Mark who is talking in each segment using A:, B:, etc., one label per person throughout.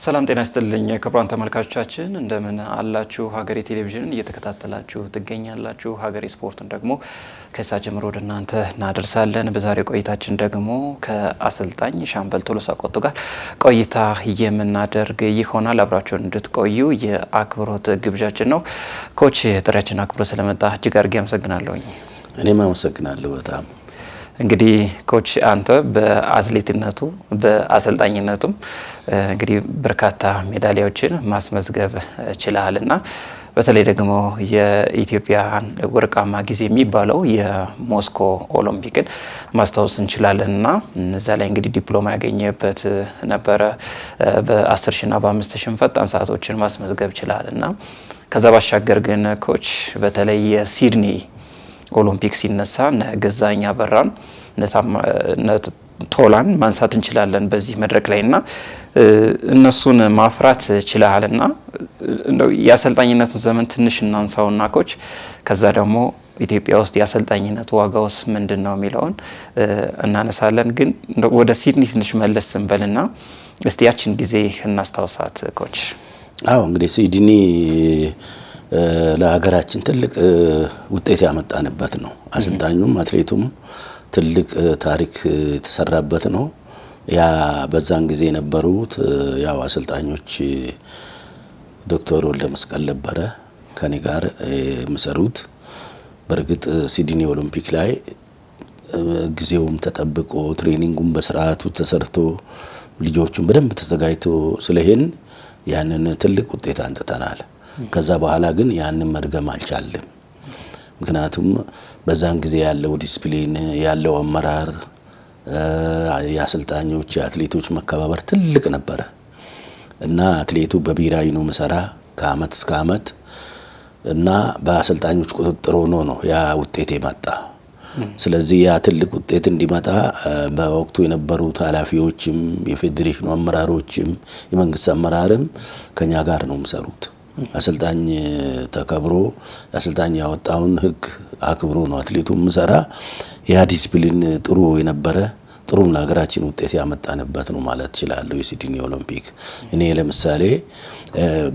A: ሰላም ጤና ይስጥልኝ ክቡራን ተመልካቾቻችን እንደምን አላችሁ? ሀገሬ ቴሌቪዥንን እየተከታተላችሁ ትገኛላችሁ። ሀገሬ ስፖርትን ደግሞ ከሰዓት ጀምሮ ወደ እናንተ እናደርሳለን። በዛሬው ቆይታችን ደግሞ ከአሰልጣኝ ሻምበል ቶሎሳ ቆጡ ጋር ቆይታ የምናደርግ ይሆናል። አብራችሁን እንድትቆዩ የአክብሮት ግብዣችን ነው። ኮች ጥሪያችን አክብሮ ስለመጣ እጅግ አድርጌ አመሰግናለሁ።
B: እኔም አመሰግናለሁ በጣም።
A: እንግዲህ ኮች አንተ በአትሌትነቱ በአሰልጣኝነቱም እንግዲህ በርካታ ሜዳሊያዎችን ማስመዝገብ ችለሃልና በተለይ ደግሞ የኢትዮጵያ ወርቃማ ጊዜ የሚባለው የሞስኮ ኦሎምፒክን ማስታወስ እንችላለንና እዛ ላይ እንግዲህ ዲፕሎማ ያገኘበት ነበረ። በ10 ሺና በ5000 ፈጣን ሰዓቶችን ማስመዝገብ ችለሃልና ከዛ ባሻገር ግን ኮች በተለይ የሲድኒ ኦሎምፒክ ሲነሳ ገዛኸኝ አበራን ቶላን ማንሳት እንችላለን በዚህ መድረክ ላይና እነሱን ማፍራት ችለሃልና እንደው የአሰልጣኝነቱን ዘመን ትንሽ እናንሳውና ኮች ከዛ ደግሞ ኢትዮጵያ ውስጥ የአሰልጣኝነት ዋጋውስ ምንድነው የሚለውን እናነሳለን። ግን ወደ ሲድኒ ትንሽ መለስ እንበልና እስቲ ያችን ጊዜ እናስታውሳት ኮች።
B: እንግዲህ ሲድኒ ለሀገራችን ትልቅ ውጤት ያመጣንበት ነው። አሰልጣኙም አትሌቱም ትልቅ ታሪክ የተሰራበት ነው። ያ በዛን ጊዜ የነበሩት ያው አሰልጣኞች ዶክተር ወልደ መስቀል ነበረ ከኔ ጋር የሚሰሩት። በእርግጥ ሲድኒ ኦሎምፒክ ላይ ጊዜውም ተጠብቆ ትሬኒንጉም በስርዓቱ ተሰርቶ ልጆቹም በደንብ ተዘጋጅቶ ስለሄን ያንን ትልቅ ውጤት አንጥተናል። ከዛ በኋላ ግን ያንን መድገም አልቻለም። ምክንያቱም በዛን ጊዜ ያለው ዲሲፕሊን ያለው አመራር የአሰልጣኞች የአትሌቶች መከባበር ትልቅ ነበረ እና አትሌቱ በብሔራዊ ነው መሰራ ከአመት እስከ አመት እና በአሰልጣኞች ቁጥጥር ሆኖ ነው ያ ውጤት የመጣ። ስለዚህ ያ ትልቅ ውጤት እንዲመጣ በወቅቱ የነበሩት ኃላፊዎችም የፌዴሬሽኑ አመራሮችም የመንግስት አመራርም ከኛ ጋር ነው የሚሰሩት። አሰልጣኝ ተከብሮ አሰልጣኝ ያወጣውን ህግ አክብሮ ነው አትሌቱ ምሰራ። ያ ዲሲፕሊን ጥሩ የነበረ ጥሩ ለሀገራችን ውጤት ያመጣንበት ነው ማለት ይችላል የሲድኒ ኦሎምፒክ። እኔ ለምሳሌ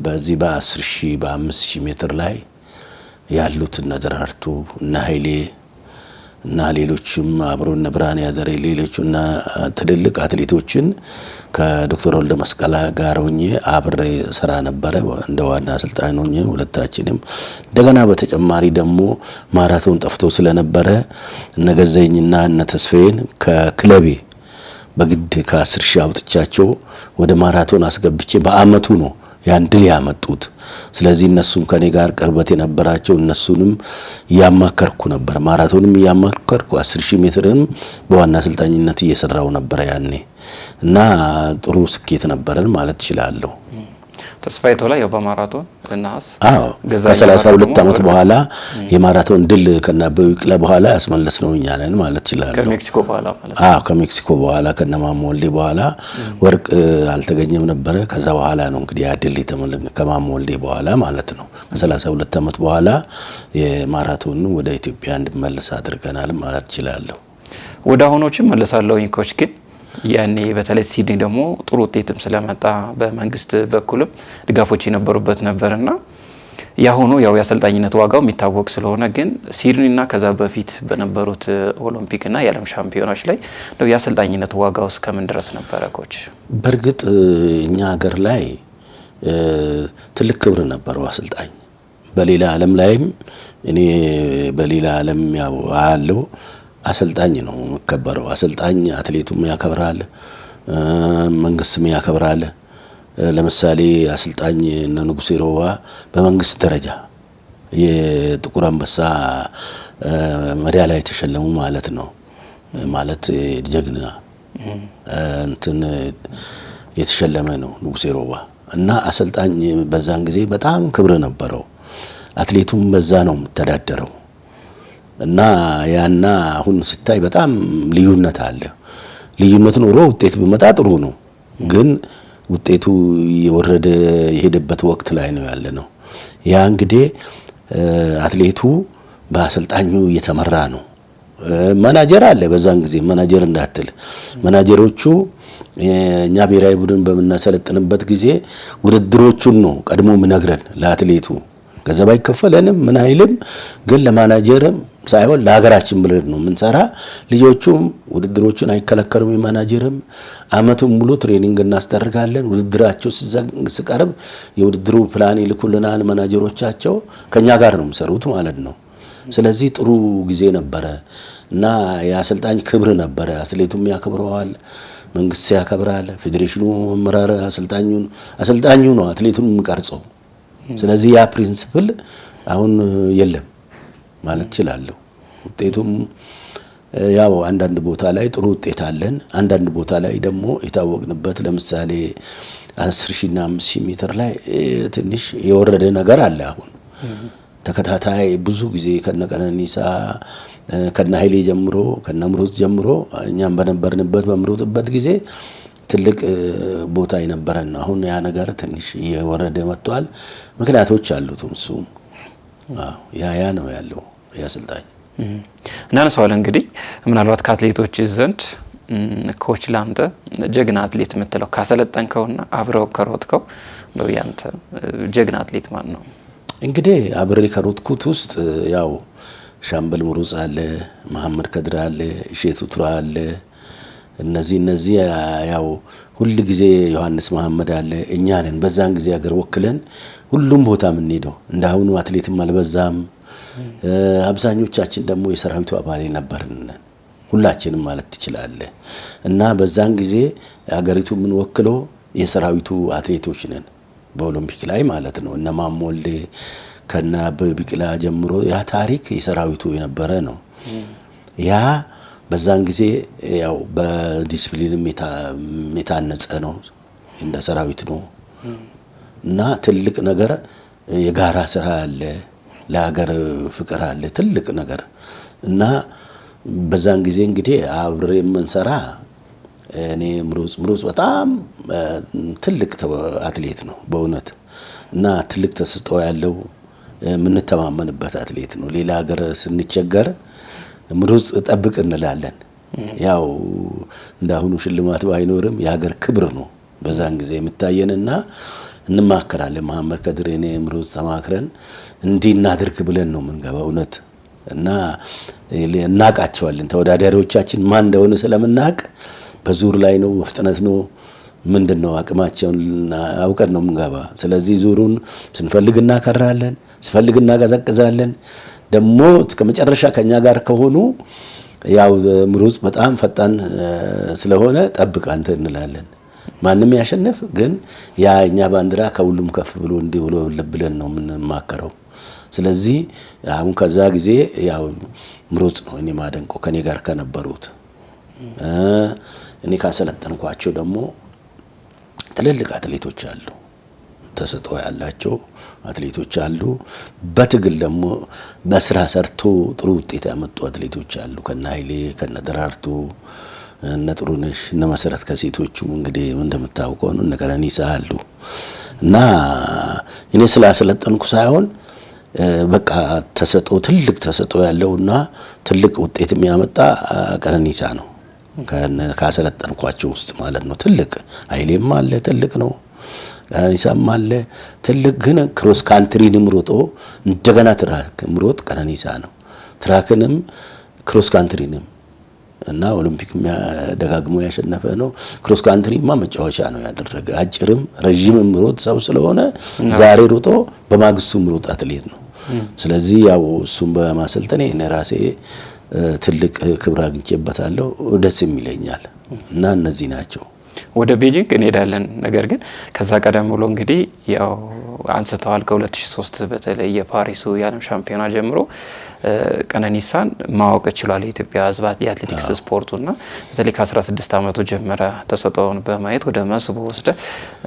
B: በዚህ በ10000 በ5000 ሜትር ላይ ያሉት እነ ደራርቱ እና ኃይሌ እና ሌሎችም አብሮን ብርሃን ያደረ ሌሎችና ትልልቅ አትሌቶችን ከዶክተር ወልደ መስቀል ጋር ሆኜ አብሬ ስራ ነበረ እንደ ዋና አሰልጣኝ ሆኜ ሁለታችንም። እንደገና በተጨማሪ ደግሞ ማራቶን ጠፍቶ ስለነበረ እነ ገዛኸኝና እነ ተስፋዬን ከክለቤ በግድ ከ10000 አውጥቻቸው ወደ ማራቶን አስገብቼ በአመቱ ነው ያን ድል ያመጡት። ስለዚህ እነሱም ከኔ ጋር ቅርበት የነበራቸው እነሱንም ያማከርኩ ነበር። ማራቶንም ያማከርኩ 10000 ሜትርም በዋና አሰልጣኝነት እየሰራው ነበር ያኔ እና ጥሩ ስኬት ነበረን ማለት ይችላል።
A: ተስፋዬ ቶላ ያው በማራቶን እናስ
B: ከ32 አመት በኋላ የማራቶን ድል ከናበው ይቅለ በኋላ ያስመለስነው እኛ ነን ማለት ይችላል።
A: ከሜክሲኮ በኋላ ማለት
B: ከሜክሲኮ በኋላ ከነማሞ ወልዴ በኋላ ወርቅ አልተገኘም ነበር። ከዛ በኋላ ነው እንግዲህ ያ ድል የተመለሰ ከማሞ ወልዴ በኋላ ማለት ነው። ከ32 አመት በኋላ የማራቶን ወደ ኢትዮጵያ እንዲመለስ አድርገናል ማለት ይችላል።
A: ወደ አሁኖችም መለሳለሁ ኮች። ግን ያኔ በተለይ ሲድኒ ደግሞ ጥሩ ውጤትም ስለመጣ በመንግስት በኩልም ድጋፎች የነበሩበት ነበርና ያሁኑ ያው የአሰልጣኝነት ዋጋው የሚታወቅ ስለሆነ ግን ሲድኒና ከዛ በፊት በነበሩት ኦሎምፒክና የዓለም ሻምፒዮናዎች ላይ ነው የአሰልጣኝነት ዋጋው እስከምን ድረስ ነበረ ኮች?
B: በእርግጥ እኛ ሀገር ላይ ትልቅ ክብር ነበረው አሰልጣኝ። በሌላ ዓለም ላይም እኔ በሌላ ዓለም ያው አለው አሰልጣኝ ነው መከበረው። አሰልጣኝ አትሌቱም ያከብራል፣ መንግስትም ያከብራል። ለምሳሌ አሰልጣኝ ንጉሴ ሮባ በመንግስት ደረጃ የጥቁር አንበሳ ሜዳሊያ የተሸለሙ ማለት ነው። ማለት ጀግና እንትን የተሸለመ ነው ንጉሴ ሮባ እና አሰልጣኝ በዛን ጊዜ በጣም ክብር ነበረው። አትሌቱም በዛ ነው የምተዳደረው እና ያና አሁን ስታይ በጣም ልዩነት አለ። ልዩነት ኖሮ ውጤት ቢመጣ ጥሩ ነው፣ ግን ውጤቱ የወረደ የሄደበት ወቅት ላይ ነው ያለ ነው። ያ እንግዲህ አትሌቱ በአሰልጣኙ እየተመራ ነው። ማናጀር አለ በዛን ጊዜ ማናጀር እንዳትል ማናጀሮቹ እኛ ብሔራዊ ቡድን በምናሰለጥንበት ጊዜ ውድድሮቹን ነው ቀድሞ ምነግረን ለአትሌቱ ገንዘብ አይከፈለንም ምን አይልም፣ ግን ለማናጀርም ሳይሆን ለሀገራችን ብለን ነው ምንሰራ። ልጆቹም ውድድሮቹን አይከለከሉም። የማናጀርም አመቱን ሙሉ ትሬኒንግ እናስደርጋለን። ውድድራቸው ሲቀርብ የውድድሩ ፕላን ይልኩልናል ማናጀሮቻቸው። ከኛ ጋር ነው የሚሰሩት ማለት ነው። ስለዚህ ጥሩ ጊዜ ነበረ እና የአሰልጣኝ ክብር ነበረ። አትሌቱም ያከብረዋል፣ መንግስት ያከብራል፣ ፌዴሬሽኑ መመራር አሰልጣኙ ነው አትሌቱን የሚቀርጸው። ስለዚህ ያ ፕሪንሲፕል አሁን የለም ማለት እችላለሁ። ውጤቱም ያው አንዳንድ ቦታ ላይ ጥሩ ውጤት አለን፣ አንዳንድ ቦታ ላይ ደግሞ የታወቅንበት ለምሳሌ 10,000 እና 5,000 ሜትር ላይ ትንሽ የወረደ ነገር አለ። አሁን ተከታታይ ብዙ ጊዜ ከነቀነኒሳ ከነ ኃይሌ ጀምሮ ከነ ምሩጽ ጀምሮ እኛም በነበርንበት በምሩጽበት ጊዜ ትልቅ ቦታ የነበረን ነው። አሁን ያ ነገር ትንሽ እየወረደ መጥቷል። ምክንያቶች አሉት። እሱም ያ ነው ያለው ያሰልጣኝ
A: እናነሳዋለን። እንግዲህ ምናልባት ከአትሌቶች ዘንድ ኮች ላንተ ጀግና አትሌት የምትለው ካሰለጠንከውና አብረው ከሮጥከው ነው ያንተ ጀግና አትሌት ማን ነው?
B: እንግዲህ አብሬ ከሮጥኩት ውስጥ ያው ሻምበል ምሩጽ አለ፣ መሐመድ ከድር አለ፣ እሼቱ ቱራ አለ። እነዚህ ያው ሁሉ ጊዜ ዮሐንስ መሐመድ አለ። እኛ ነን በዛን ጊዜ ሀገር ወክለን ሁሉም ቦታ የምንሄደው። እንዳሁኑ አትሌትም አልበዛም። አብዛኞቻችን ደግሞ የሰራዊቱ አባል ነበርን ሁላችንም ማለት ትችላለህ። እና በዛን ጊዜ ሀገሪቱ ምን ወክሎ የሰራዊቱ አትሌቶች ነን በኦሎምፒክ ላይ ማለት ነው። እነ ማሞ ወልዴ ከነ አበበ ቢቂላ ጀምሮ ያ ታሪክ የሰራዊቱ የነበረ ነው። ያ በዛን ጊዜ ያው በዲሲፕሊንም የታነጸ ነው እንደ ሰራዊት ነው። እና ትልቅ ነገር የጋራ ስራ አለ፣ ለሀገር ፍቅር አለ ትልቅ ነገር። እና በዛን ጊዜ እንግዲህ አብሬ የምንሰራ እኔ ምሩጽ በጣም ትልቅ አትሌት ነው በእውነት እና ትልቅ ተስጦ ያለው የምንተማመንበት አትሌት ነው። ሌላ ሀገር ስንቸገር ምሩጽ ጠብቅ እንላለን። ያው እንዳሁኑ ሽልማት ባይኖርም የሀገር ክብር ነው በዛን ጊዜ የምታየንና እንማከራለን። መሐመድ ከድር እኔ ምሩጽ ተማክረን እንዲናድርግ ብለን ነው የምንገባው እውነት። እና እናቃቸዋለን ተወዳዳሪዎቻችን ማን እንደሆነ ስለምናቅ በዙር ላይ ነው ፍጥነት ነው ምንድነው አቅማቸውን አውቀን ነው የምንገባ። ስለዚህ ዙሩን ስንፈልግ እናከራለን፣ ስንፈልግ እናቀዘቅዛለን። ደግሞ እስከ መጨረሻ ከኛ ጋር ከሆኑ ያው ምሩጽ በጣም ፈጣን ስለሆነ ጠብቅ አንተ እንላለን። ማንም ያሸንፍ ግን ያ እኛ ባንዲራ ከሁሉም ከፍ ብሎ እንዲህ ብሎ ብለን ነው የምንማከረው። ስለዚህ አሁን ከዛ ጊዜ ያው ምሩጽ ነው እኔ ማደንቀው ከኔ ጋር ከነበሩት። እኔ ካሰለጠንኳቸው ደግሞ ትልልቅ አትሌቶች አሉ፣ ተሰጥኦ ያላቸው አትሌቶች አሉ። በትግል ደግሞ በስራ ሰርቶ ጥሩ ውጤት ያመጡ አትሌቶች አሉ። ከነ ኃይሌ ከነ ደራርቱ እነ ጥሩነሽ እነ መሰረት ከሴቶቹ እንግዲህ እንደምታውቀው ነው እነ ቀነኒሳ አሉ። እና እኔ ስላሰለጠንኩ ሳይሆን በቃ ተሰጥኦ ትልቅ ተሰጥኦ ያለውና ትልቅ ውጤት የሚያመጣ ቀነኒሳ ነው ካሰለጠንኳቸው ውስጥ ማለት ነው። ትልቅ ኃይሌም አለ ትልቅ ነው፣ ቀነኒሳም አለ ትልቅ። ግን ክሮስ ካንትሪንም ሮጦ እንደገና ትራክ ምሮጥ ቀነኒሳ ነው። ትራክንም ክሮስ ካንትሪንም እና ኦሎምፒክ ደጋግሞ ያሸነፈ ነው። ክሮስ ካንትሪማ መጫወቻ ነው ያደረገ። አጭርም ረጅምም ሮጥ ሰው ስለሆነ ዛሬ ሮጦ በማግስቱ ምሮጥ አትሌት ነው። ስለዚህ ያው እሱም በማሰልጠኔ እኔ ራሴ ትልቅ ክብር አግኝቼበታለሁ፣ ደስ የሚለኛል። እና እነዚህ ናቸው።
A: ወደ ቤጂንግ እንሄዳለን። ነገር ግን ከዛ ቀደም ብሎ እንግዲህ ያው አንስተዋል ከ2003 በተለይ የፓሪሱ የዓለም ሻምፒዮና ጀምሮ ቀነኒሳን ማወቅ ችሏል የኢትዮጵያ ሕዝብ የአትሌቲክስ ስፖርቱና በተለይ ከ16 ዓመቱ ጀመረ ተሰጥኦውን በማየት ወደ መስቦ ወስደ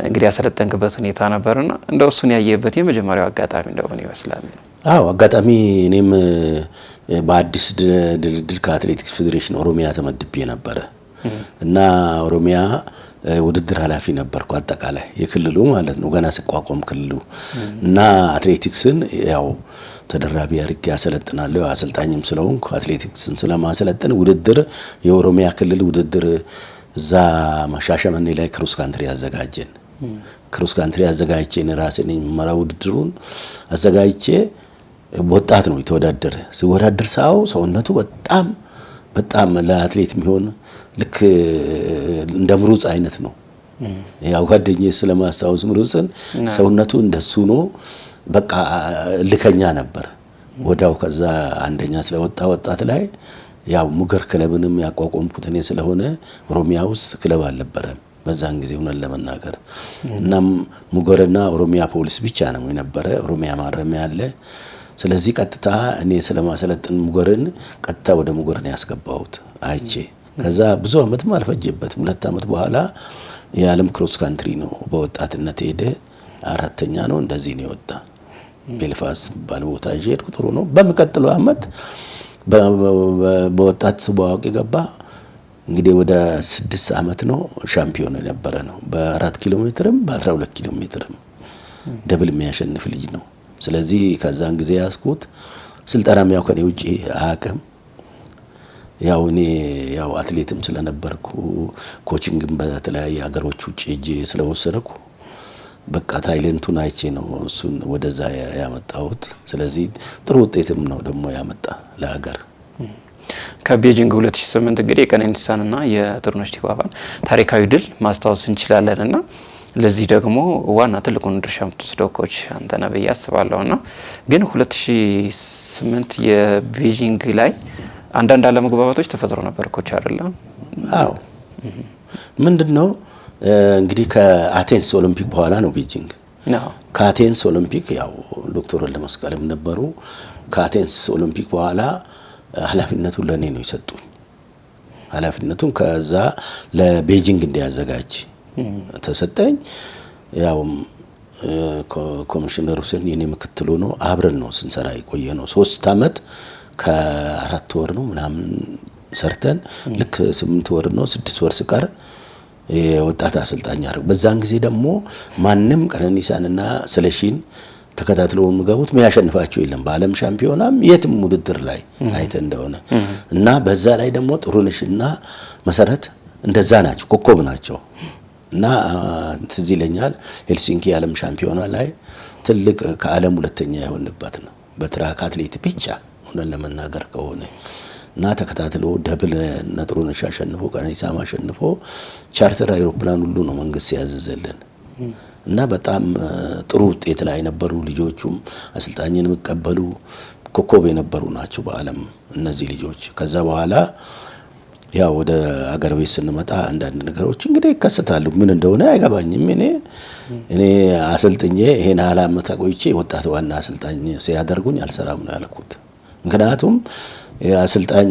A: እንግዲህ ያሰለጠንክበት ሁኔታ ነበርና እንደው እሱን ያየበት የመጀመሪያው አጋጣሚ እንደሆነ ይመስላል።
B: አዎ አጋጣሚ እኔም በአዲስ ድልድል ከአትሌቲክስ ፌዴሬሽን ኦሮሚያ ተመድቤ ነበረ እና ኦሮሚያ ውድድር ኃላፊ ነበርኩ አጠቃላይ የክልሉ ማለት ነው ገና ሲቋቋም ክልሉ። እና አትሌቲክስን ያው ተደራቢ አድርጌ አሰልጥናለሁ። አሰልጣኝም ስለሆንኩ አትሌቲክስን ስለማሰለጥን ውድድር የኦሮሚያ ክልል ውድድር እዛ ሻሸመኔ ላይ ክሮስ ካንትሪ አዘጋጀን። ክሮስ ካንትሪ አዘጋጅቼ ራሴን የመራው ውድድሩን አዘጋጅቼ ወጣት ነው የተወዳደረ። ሲወዳደር ሳው ሰውነቱ በጣም ለአትሌት የሚሆን ልክ እንደ ምሩጽ አይነት ነው። ያው ጓደኛዬ ስለማስታወስ ምሩጽን ሰውነቱ እንደሱ ነው። በቃ ልከኛ ነበር። ወዳው ከዛ አንደኛ ስለወጣ ወጣት ላይ ያው ሙገር ክለብንም ያቋቋምኩት እኔ ስለሆነ ኦሮሚያ ውስጥ ክለብ አልነበረም በዛን ጊዜ ሆነን ለመናገር። እናም ሙገርና ኦሮሚያ ፖሊስ ብቻ ነው የነበረ። ኦሮሚያ ማረሚያ አለ። ስለዚህ ቀጥታ እኔ ስለማሰለጥን ሙገርን ቀጥታ ወደ ሙገርን ያስገባሁት አይቼ። ከዛ ብዙ አመትም አልፈጀበትም። 2 አመት በኋላ የዓለም ክሮስ ካንትሪ ነው በወጣትነት ሄደ። 4ኛ ነው እንደዚህ ነው የወጣ። ቤልፋስት ባለቦታ ሄድኩ። ጥሩ ነው። በሚቀጥለው አመት በወጣት በአዋቂ ገባ። እንግዲህ ወደ 6 አመት ነው ሻምፒዮን የነበረ ነው። በ4 ኪሎ ሜትርም በ12 ኪሎ ሜትርም ደብል የሚያሸንፍ ልጅ ነው። ስለዚህ ከዛን ጊዜ ያስኩት ስልጠናም ያው ከኔ ውጪ አያውቅም። ያው እኔ ያው አትሌትም ስለነበርኩ ኮቺንግም በተለያየ ሀገሮች ውጪ እጄ ስለወሰደኩ በቃ ታይለንቱን አይቼ ነው እሱን ወደዛ ያመጣሁት። ስለዚህ ጥሩ ውጤትም ነው ደግሞ ያመጣ ለሀገር።
A: ከቤጂንግ 2008 እንግዲህ የቀነኒሳንና የጥሩነሽ ዲባባን ታሪካዊ ድል ማስታወስ እንችላለንና ለዚህ ደግሞ ዋና ትልቁን ድርሻ የምትወስደው ኮች አንተ ነህ ብዬ አስባለሁና ግን 2008 የቤጂንግ ላይ አንዳንድ አለመግባባቶች ተፈጥሮ ነበር ኮች አይደለም?
B: አዎ ምንድነው እንግዲህ ከአቴንስ ኦሎምፒክ በኋላ ነው ቤጂንግ። ከአቴንስ ኦሎምፒክ ያው ዶክተር ወልደመስቀልም ነበሩ። ከአቴንስ ኦሎምፒክ በኋላ ኃላፊነቱን ለኔ ነው የሰጡኝ። ኃላፊነቱን ከዛ ለቤጂንግ እንዲያዘጋጅ ተሰጠኝ። ያው ኮሚሽነር ሁሴን የኔ ምክትል ሆኖ አብረን ነው ስንሰራ የቆየ ነው። 3 አመት ከ4 ወር ነው ምናምን ሰርተን ልክ 8 ወር ነው 6 ወር ስቀር የወጣት አሰልጣኝ አደረጉ። በዛን ጊዜ ደግሞ ማንም ቀነኒሳንና ስለሺን ተከታትለው የሚገቡት የሚያሸንፋቸው የለም። በዓለም ሻምፒዮናም የትም ውድድር ላይ አይተ እንደሆነ እና በዛ ላይ ደግሞ ጥሩነሽና መሰረት እንደዛ ናቸው፣ ኮከብ ናቸው። እና ትዝ ይለኛል ሄልሲንኪ የዓለም ሻምፒዮና ላይ ትልቅ ከዓለም 2ኛ የሆንበት ነው በትራክ አትሌት ብቻ ሆነን ለመናገር ከሆነ እና ተከታትሎ ደብል ጥሩነሽ አሸንፎ ቀነኒሳ አሸንፎ ቻርተር አይሮፕላን ሁሉ ነው መንግስት ያዘዘልን። እና በጣም ጥሩ ውጤት ላይ ነበሩ ልጆቹም አሰልጣኝን መቀበሉ ኮከብ የነበሩ ናቸው በዓለም እነዚህ ልጆች። ከዛ በኋላ ያው ወደ አገር ቤት ስንመጣ አንዳንድ ነገሮች እንግዲህ ይከሰታሉ። ምን እንደሆነ አይገባኝም። እኔ አሰልጥኜ ይሄን አመት ቆይቼ ወጣት ዋና አሰልጣኝ ሲያደርጉኝ አልሰራም ነው ያልኩት። ምክንያቱም አሰልጣኝ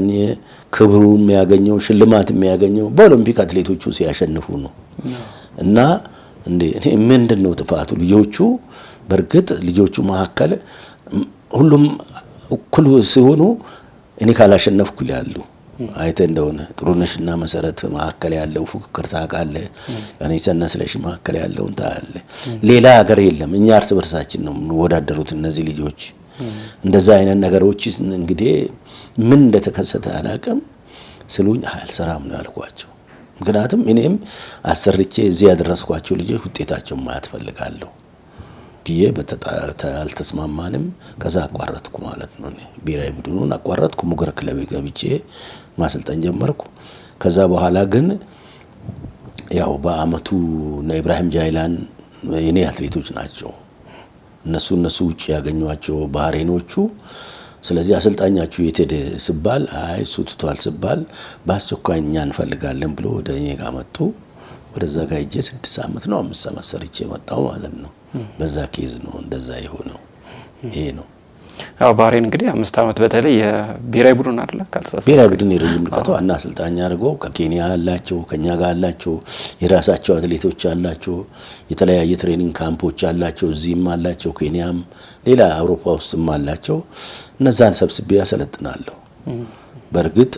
B: ክብሩ የሚያገኘው ሽልማት የሚያገኘው በኦሎምፒክ አትሌቶቹ ሲያሸንፉ ነው። እና እኔ ምንድነው ጥፋቱ? ልጆቹ በርግጥ ልጆቹ መካከል ሁሉም እኩል ሲሆኑ እኔ ካላሸነፍኩ ይላሉ። አይተ እንደሆነ ጥሩነሽና መሰረት መካከል ያለው ፉክክር ታውቃለህ። ቀነኒሳና ስለሺ መካከል ያለው ታያለ። ሌላ ሀገር የለም። እኛ እርስ በርሳችን ነው ወዳደሩት እነዚህ ልጆች። እንደዛ አይነት ነገሮች እንግዲህ ምን እንደተከሰተ አላውቅም። ስሉኝ አልሰራም ነው ያልኳቸው። ምክንያቱም እኔም አሰርቼ እዚህ ያደረስኳቸው ልጆች ውጤታቸው ማየት ፈልጋለሁ ብዬ አልተስማማንም። ከዛ አቋረጥኩ ማለት ነው። ብሔራዊ ቡድኑን አቋረጥኩ። ሙገር ክለብ ገብቼ ማሰልጠን ጀመርኩ። ከዛ በኋላ ግን ያው በአመቱ እና ኢብራሂም ጃይላን የኔ አትሌቶች ናቸው። እነሱ ውጪ ያገኟቸው ባህሬኖቹ። ስለዚህ አሰልጣኛችሁ የት ሄደ ሲባል አይ እሱ ትቷል ሲባል በአስቸኳይ እኛ እንፈልጋለን ብሎ ወደ እኔ ጋር መጡ። ወደዛ ጋር ሄጄ 6 አመት ነው 5 አመት ሰርቼ መጣሁ ማለት ነው። በዛ ኬዝ ነው እንደዛ የሆነው። ይሄ ነው
A: ያው ባህሬን እንግዲህ 5 አመት በተለይ የብሔራዊ ቡድን አይደለ ካልተሳሳተ
B: ብሔራዊ ቡድን የረጅም ርቀቱ ዋና አሰልጣኝ አድርገው ከኬንያ አላቸው፣ ከኛ ጋር አላቸው፣ የራሳቸው አትሌቶች አላቸው፣ የተለያየ ትሬኒንግ ካምፖች አላቸው፣ እዚህም አላቸው፣ ኬንያም ሌላ አውሮፓ ውስጥም አላቸው። እነዛን ሰብስቤ ያሰለጥናለሁ። በርግጥ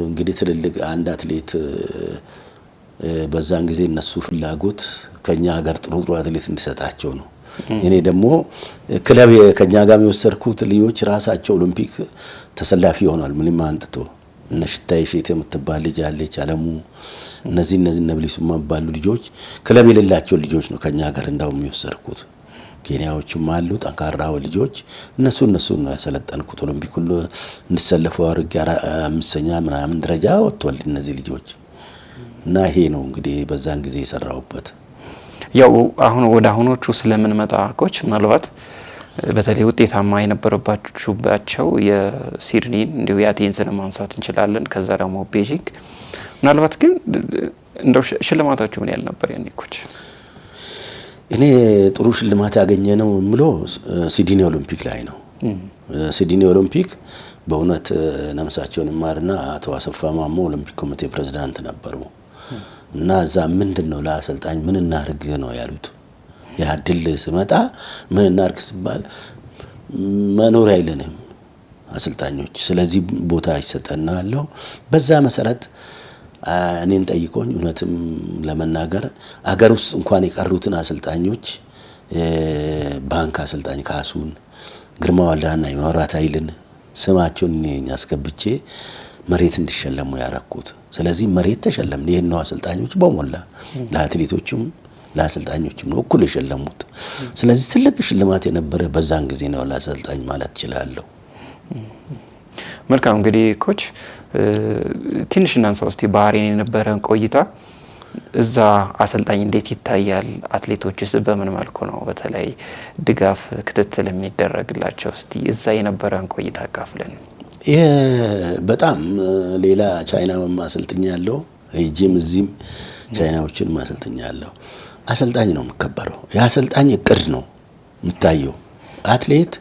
B: እንግዲህ ትልልቅ አንድ አትሌት በዛን ጊዜ እነሱ ፍላጎት ከኛ ሀገር ጥሩ አትሌት እንዲሰጣቸው ነው። እኔ ደግሞ ክለብ ከኛ ጋር የሚወሰድኩት ልጆች ራሳቸው ኦሎምፒክ ተሰላፊ ሆኗል። ምንም አንጥቶ ሽታይ ሼት የምትባል ልጅ አለች፣ አለሙ እነዚህ ነብሊሱ ማባሉ ልጆች ክለብ የሌላቸው ልጆች ነው ከኛ ሀገር እንዳው የሚወሰድኩት። ኬንያዎችም አሉ ጠንካራው ልጆች፣ እነሱ ነው ያሰለጠንኩት። ኦሎምፒክ ሁሉ እንድሰለፉ አድርጌ 5ኛ ምናምን ደረጃ ወጥቷል እነዚህ ልጆች። እና ይሄ ነው እንግዲህ በዛን ጊዜ የሰራውበት።
A: ያው አሁን ወደ አሁኖቹ ስለምንመጣ ኮች ምናልባት በተለይ ውጤታማ የነበረባቸው የሲድኒን እንዲሁ የአቴንስን ማንሳት እንችላለን። ከዛ ደግሞ ቤጂንግ። ምናልባት ግን እንደው ሽልማታችሁ ምን ያህል ነበር ያኔ ኮች?
B: እኔ ጥሩ ሽልማት ያገኘ ነው ምሎ ሲድኒ ኦሎምፒክ ላይ ነው። ሲድኒ ኦሎምፒክ በእውነት ነፍሳቸውን ይማርና አቶ አሰፋ ማሞ ኦሎምፒክ ኮሚቴ ፕሬዝዳንት ነበሩ እና እዛ ምንድነው ለአሰልጣኝ ምን እናርግ ነው ያሉት። ያ ድል ሲመጣ ምን እናርግ ሲባል መኖር አይለንም አሰልጣኞች፣ ስለዚህ ቦታ ይሰጠናል። በዛ መሰረት እኔን ጠይቆኝ እውነትም ለመናገር አገር ውስጥ እንኳን የቀሩትን አሰልጣኞች ባንክ አሰልጣኝ ካሱን፣ ግርማ ወልዳና የመብራት ኃይልን ስማቸውን እኔ አስገብቼ መሬት እንዲሸለሙ ያረኩት። ስለዚህ መሬት ተሸለምን። ይሄን ነው አሰልጣኞች በሞላ ለአትሌቶችም ለአሰልጣኞችም ነው እኩል የሸለሙት። ስለዚህ ትልቅ ሽልማት የነበረ በዛን ጊዜ ነው ለአሰልጣኝ ማለት እችላለሁ።
A: መልካም እንግዲህ ኮች ትንሽ እናንሳው እስቲ ባህሬን የነበረን ቆይታ። እዛ አሰልጣኝ እንዴት ይታያል? አትሌቶችስ በምን መልኩ ነው በተለይ ድጋፍ ክትትል የሚደረግላቸው? እስቲ እዛ የነበረን ቆይታ አካፍለን።
B: በጣም ሌላ ቻይና ማሰልጥኛለሁ፣ ጂም እዚህም ቻይናዎችን ማሰልጥኛለሁ። አሰልጣኝ ነው የሚከበረው። የአሰልጣኝ እቅድ ነው የሚታየው። አትሌት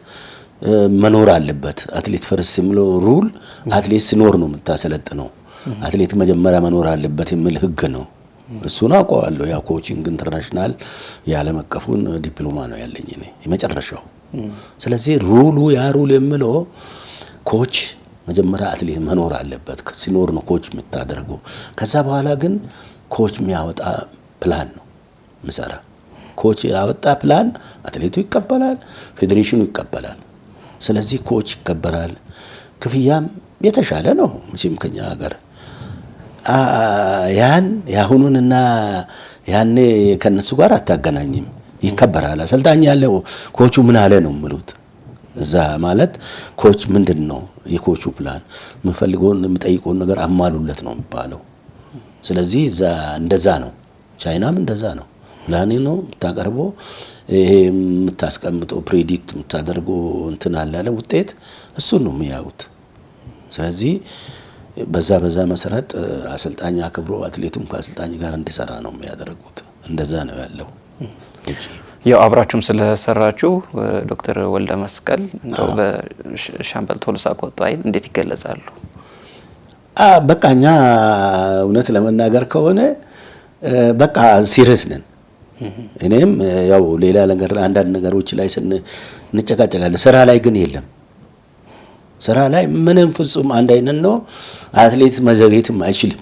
B: መኖር አለበት። አትሌት ፈረስ የሚለው ሩል አትሌት ሲኖር ነው የምታሰለጥነው። አትሌት መጀመሪያ መኖር አለበት የሚል ህግ ነው። እሱን አውቀዋለሁ። ያ ኮቺንግ ኢንተርናሽናል የዓለም አቀፉን ዲፕሎማ ነው ያለኝ እኔ የመጨረሻው። ስለዚህ ያ ሩል የሚለው ኮች መጀመሪያ አትሌት መኖር አለበት። ሲኖር ነው ኮች የምታደርገው። ከዛ በኋላ ግን ኮች የሚያወጣ ፕላን ነው ምሰራ። ኮች ያወጣ ፕላን አትሌቱ ይቀበላል፣ ፌዴሬሽኑ ይቀበላል። ስለዚህ ኮች ይከበራል። ክፍያም የተሻለ ነው መቼም ከኛ ሀገር ያን ያሁኑንና ያኔ ከነሱ ጋር አታገናኝም። ይከበራል። አሰልጣኝ ያለው ኮቹ ምን አለ ነው ምሉት። እዛ ማለት ኮች ምንድነው የኮቹ ፕላን የምፈልገውን የምጠይቀውን ነገር አማሉለት ነው የሚባለው። ስለዚህ እዛ እንደዛ ነው። ቻይናም እንደዛ ነው። ፕላን ነው የምታቀርበው፣ ይሄ የምታስቀምጠው ፕሬዲክት የምታደርገው እንትን አለ ውጤት፣ እሱን ነው የሚያዩት። ስለዚህ በዛ መሰረት አሰልጣኝ አክብሮ አትሌቱም ከአሰልጣኝ ጋር እንዲሰራ ነው የሚያደርጉት። እንደዛ ነው ያለው።
A: ያው አብራችሁም ስለሰራችሁ ዶክተር ወልደ መስቀል እንደው በሻምበል ቶሎሳ ቆጣይ እንዴት ይገለጻሉ?
B: በቃኛ እውነት ለመናገር ከሆነ በቃ ሲሪየስ ነን። እኔም ያው ሌላ ነገር አንዳንድ ነገሮች ላይ እንጨቃጨቃለን። ስራ ላይ ግን የለም። ስራ ላይ ምንም ፍጹም አንድ አይነት ነው። አትሌት መዘግየትም አይችልም።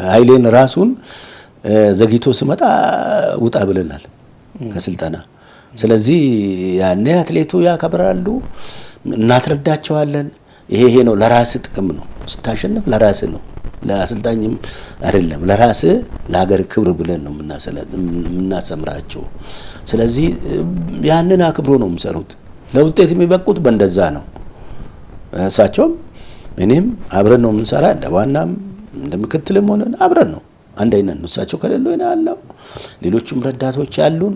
B: ኃይሌን ራሱን ዘግይቶ ሲመጣ ውጣ ብለናል ከስልጠና። ስለዚህ ያኔ አትሌቱ ያከብራሉ፣ እናስረዳቸዋለን። ይሄ ነው ለራስ ጥቅም ነው። ስታሸንፍ ለራስ ነው፣ ለአሰልጣኝም አይደለም። ለራስ ለሀገር ክብር ብለን ነው የምናሰምራቸው። ስለዚህ ያንን አክብሮ ነው የሚሰሩት። ለውጤት የሚበቁት በእንደዛ ነው። እሳቸውም እኔም አብረን ነው የምንሰራ። እንደ ዋናም እንደ ምክትልም ሆነን አብረን ነው አንድ አይነት ነው። እሳቸው ከሌሉ እኔ አለው፣ ሌሎችም ረዳቶች ያሉን።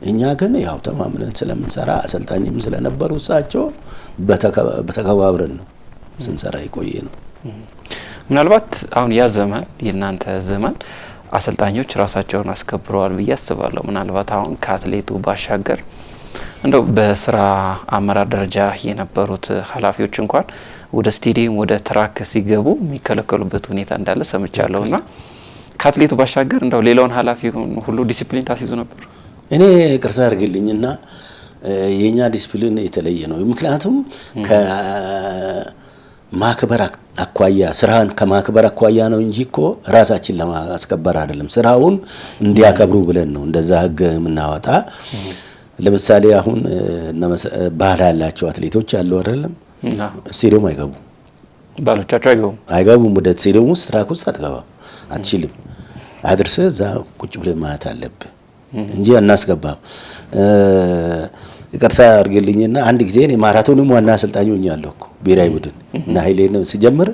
B: እኛ ግን ያው ተማምነን ስለምንሰራ አሰልጣኝም ስለነበሩ እሳቸው በተከባብረን ነው ስንሰራ የቆየ ነው።
A: ምናልባት አሁን ያ ዘመን የእናንተ ዘመን አሰልጣኞች ራሳቸውን አስከብረዋል ብዬ አስባለሁ። ምናልባት አሁን ከአትሌቱ ባሻገር እንደው በስራ አመራር ደረጃ የነበሩት ኃላፊዎች እንኳን ወደ ስቴዲየም ወደ ትራክ ሲገቡ የሚከለከሉበት ሁኔታ እንዳለ ሰምቻለሁና ከአትሌቱ ባሻገር እንደው ሌላውን ኃላፊ ሁሉ ዲሲፕሊን ታስይዙ ነበር?
B: እኔ ቅርታ አድርግልኝና የኛ ዲሲፕሊን የተለየ ነው። ምክንያቱም ከማክበር አኳያ ስራን ከማክበር አኳያ ነው እንጂ እኮ ራሳችን ለማስከበር አይደለም። ስራውን እንዲያከብሩ ብለን ነው እንደዛ ህግ የምናወጣ። ለምሳሌ አሁን ባህል ያላቸው አትሌቶች አሉ አይደለም፣ ስቴዲየም አይገቡ።
A: ባሎቻቸው
B: አይገቡም። ወደ ስቴዲየም ውስጥ ትራክ ውስጥ አትገባም፣ አትችልም። አድርሰህ እዛ ቁጭ ብለህ ማየት አለብህ እንጂ አናስገባም። ይቅርታ አድርግልኝና አንድ ጊዜ እኔ ማራቶንም ዋና አሰልጣኝ ሆኛለሁ እኮ ብሔራዊ ቡድን እና ኃይሌን ስጀምር